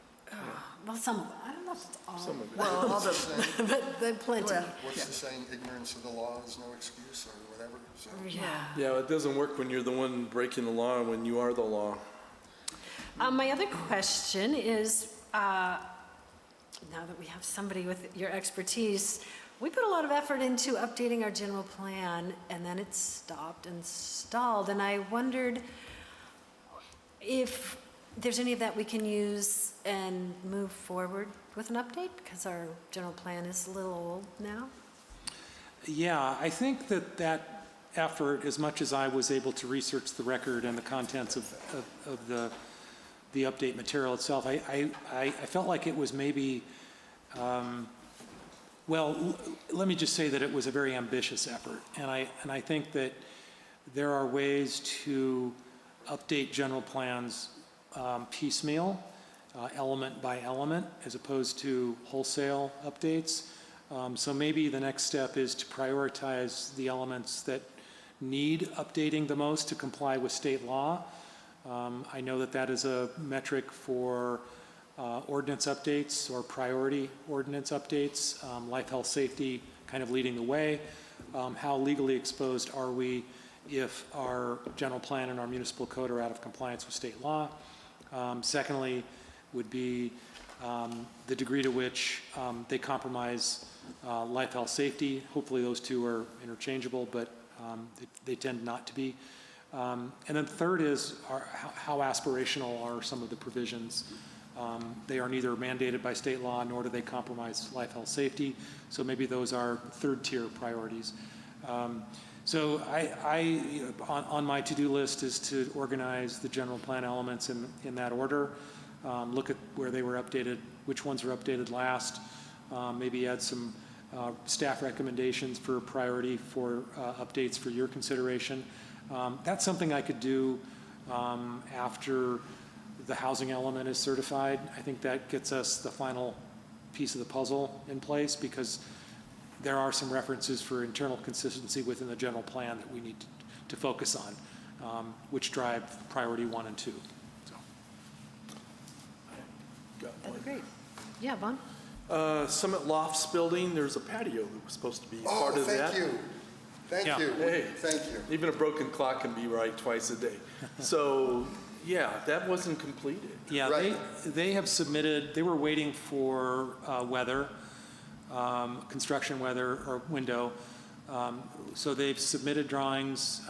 Well, some of it. I don't know if it's all.
Some of it.
Well, all the,
but plenty.
well,
What's the saying? Ignorance of the law is no excuse, or whatever. So.
Yeah.
Yeah, it doesn't work when you're the one breaking the law, when you are the law.
My other question is, now that we have somebody with your expertise, we put a lot of effort into updating our general plan, and then it stopped and stalled. And I wondered if there's any of that we can use and move forward with an update, because our general plan is a little old now.
Yeah, I think that effort, as much as I was able to research the record and the contents of the update material itself, I felt like it was maybe, well, let me just say that it was a very ambitious effort. And I think that there are ways to update general plans piecemeal, element by element, as opposed to wholesale updates. So maybe the next step is to prioritize the elements that need updating the most to comply with state law. I know that is a metric for ordinance updates or priority ordinance updates, life, health, safety kind of leading the way. How legally exposed are we if our general plan and our municipal code are out of compliance with state law? Secondly, would be the degree to which they compromise life, health, safety. Hopefully those two are interchangeable, but they tend not to be. And then third is how aspirational are some of the provisions. They are neither mandated by state law nor do they compromise life, health, safety. So maybe those are third tier priorities. So on my to-do list is to organize the general plan elements in that order, look at where they were updated, which ones were updated last, maybe add some staff recommendations for priority for updates for your consideration. That's something I could do after the housing element is certified. I think that gets us the final piece of the puzzle in place, because there are some references for internal consistency within the general plan that we need to focus on, which drive priority 1 and 2. So.
That'd be great. Yeah, Vaughn?
Summit Lofts building, there's a patio that was supposed to be
Oh,
part of that.
thank you. Thank
Yeah.
you.
Hey.
Thank you.
Even a broken clock can be right twice a day. So, yeah, that wasn't completed.
Yeah,
Right.
they have submitted, they were waiting for weather, construction weather or window. So they've submitted drawings.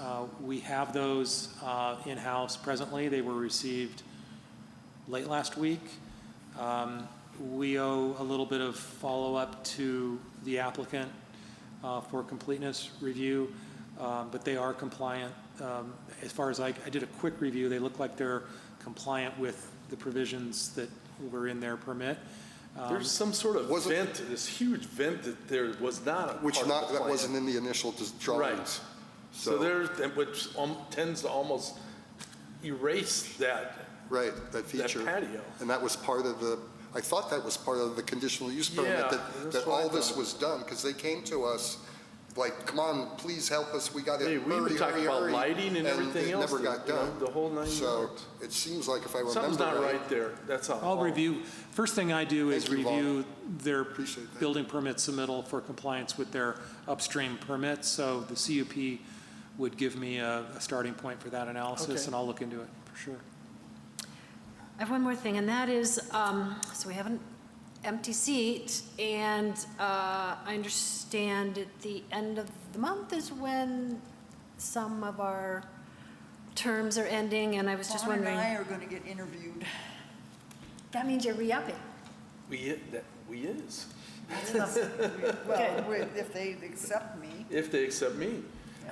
We have those in-house presently. They were received late last week. We owe a little bit of follow-up to the applicant for completeness review, but they are compliant. As far as I did a quick review, they look like they're compliant with the provisions that were in their permit.
There's some sort of
Wasn't-
vent, this huge vent that there was not a
Which
part of the
that
plan.
wasn't in the initial drawings.
Right. So there's, which tends to almost erase that
Right, that feature.
patio.
And that was part of the, I thought that was part of the conditional use permit,
Yeah,
that
that's what I
all this
thought.
was done, because they came to us like, come on, please help us, we got to
Hey,
hurry,
we
hurry,
even talked about
hurry.
lighting and everything
it
else
never
that,
got
you know,
done.
the whole 9
So
yards.
it seems like if I remember
Something's not
right.
right there, that's all.
I'll review, first thing I do is
Thank you, Vaughn.
review their
Appreciate that.
building permit submittal for compliance with their upstream permits. So the CUP would give me a starting point for that analysis,
Okay.
and I'll look into it for sure.
I have one more thing, and that is, so we have an empty seat, and I understand at the end of the month is when some of our terms are ending, and I was just
Vaughn and
wondering,
I are going to get interviewed.
that means you're re-upping.
We is,
Well, if they accept me,
if they accept me.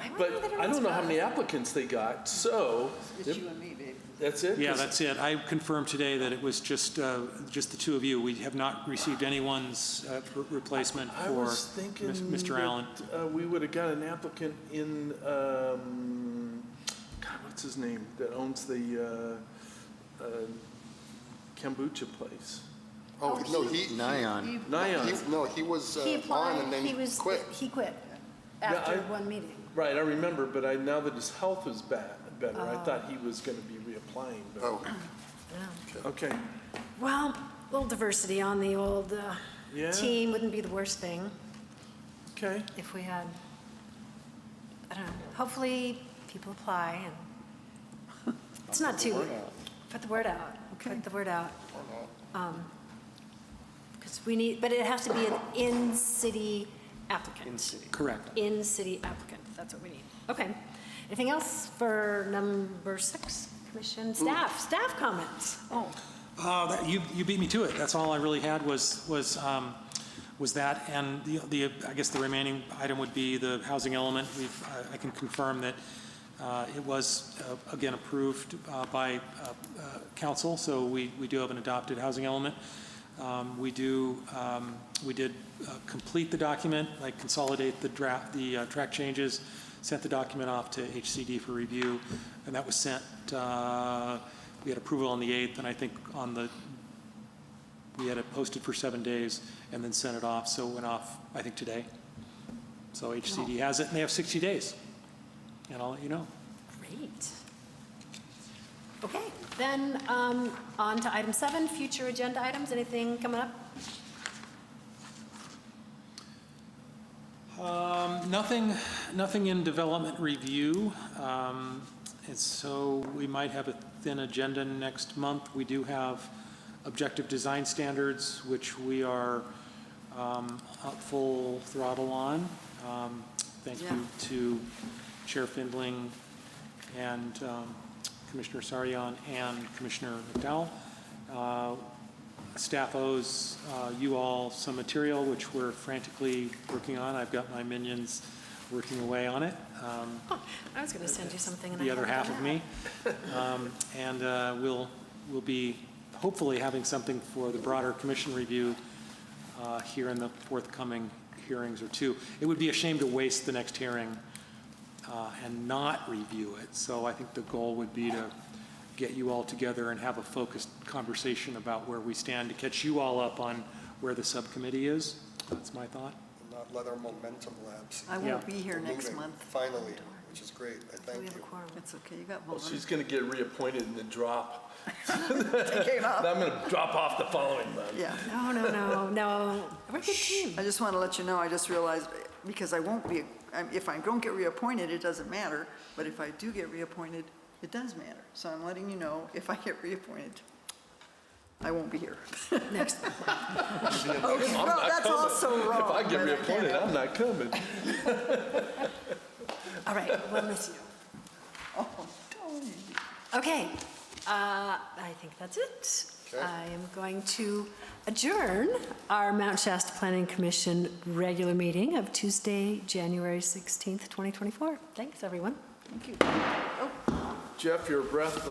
I wonder
But
that
I
everyone's
don't know how
got-
many applicants they got, so
it's you and me, babe.
that's it?
Yeah,
'Cause
that's it. I confirmed today that it was just the two of you. We have not received anyone's replacement
I
for
was thinking
Mr. Allen.
that we would have got an applicant in, God, what's his name, that owns the kombucha place?
Oh, no, he
Nyan.
Nyan.
he was
He
on
applied,
and then
he was,
quit.
he quit
Yeah,
after
I-
one meeting.
Right, I remember, but now that his health is better, I thought he was going to be reapplying, but,
Oh,
okay.
Well, a little diversity on the old
Yeah.
team wouldn't be the worst thing
Okay,
if we had, I don't know, hopefully people apply and it's not too, put the word out. Put the word out. Because we need, but it has to be an in-city applicant.
Correct.
In-city applicant, that's what we need. Okay. Anything else for number 6? Commission staff comments.
You beat me to it. That's all I really had was that, and I guess the remaining item would be the housing element. I can confirm that it was again approved by council, so we do have an adopted housing element. We did complete the document, like consolidate the track changes, sent the document off to HCD for review, and that was sent. We had approval on the 8th, and I think we had it posted for 7 days and then sent it off, so it went off, I think, today. So HCD has it, and they have 60 days, and I'll let you know.
Great. Okay, then on to item 7, future agenda items. Anything coming up?
Nothing in development review. And so we might have a thin agenda next month. We do have objective design standards, which we are up full throttle on. Thank you to Chair Findling and Commissioner Sarian and Commissioner McDowell. Staff owes you all some material, which we're frantically working on. I've got my minions working away on it.
I was going to send you something. And
The
I
other half
haven't
of me. And we'll be hopefully having something for the broader commission review here in the forthcoming hearings or two. It would be a shame to waste the next hearing and not review it. So I think the goal would be to get you all together and have a focused conversation about where we stand, to catch you all up on where the subcommittee is. That's my thought.
not let our momentum lapse.
I won't be here next
Moving,
month.
Finally. which is great. I
We
thank
have a
you.
quorum.
It's okay, you got
Well,
one.
she's going to get reappointed and then drop.
Came up.
I'm going to drop off the following month.
Yeah.
No. We're a good team.
I just want to let you know, I just realized, because I won't be, if I don't get reappointed, it doesn't matter, but if I do get reappointed, it does matter. So I'm letting you know, if I get reappointed, I won't be here.
Next.
Okay,
I'm
well,
not
that's
coming.
also wrong.
If I get
but
reappointed,
can't
I'm not coming.
All right, we'll miss you.
help. Oh, Tony.
Okay, I think that's it.
Okay.
I am going to adjourn our Mount Shasta Planning Commission regular meeting of Tuesday, January 16th, 2024. Thanks, everyone.
Thank you.
Jeff, your breath.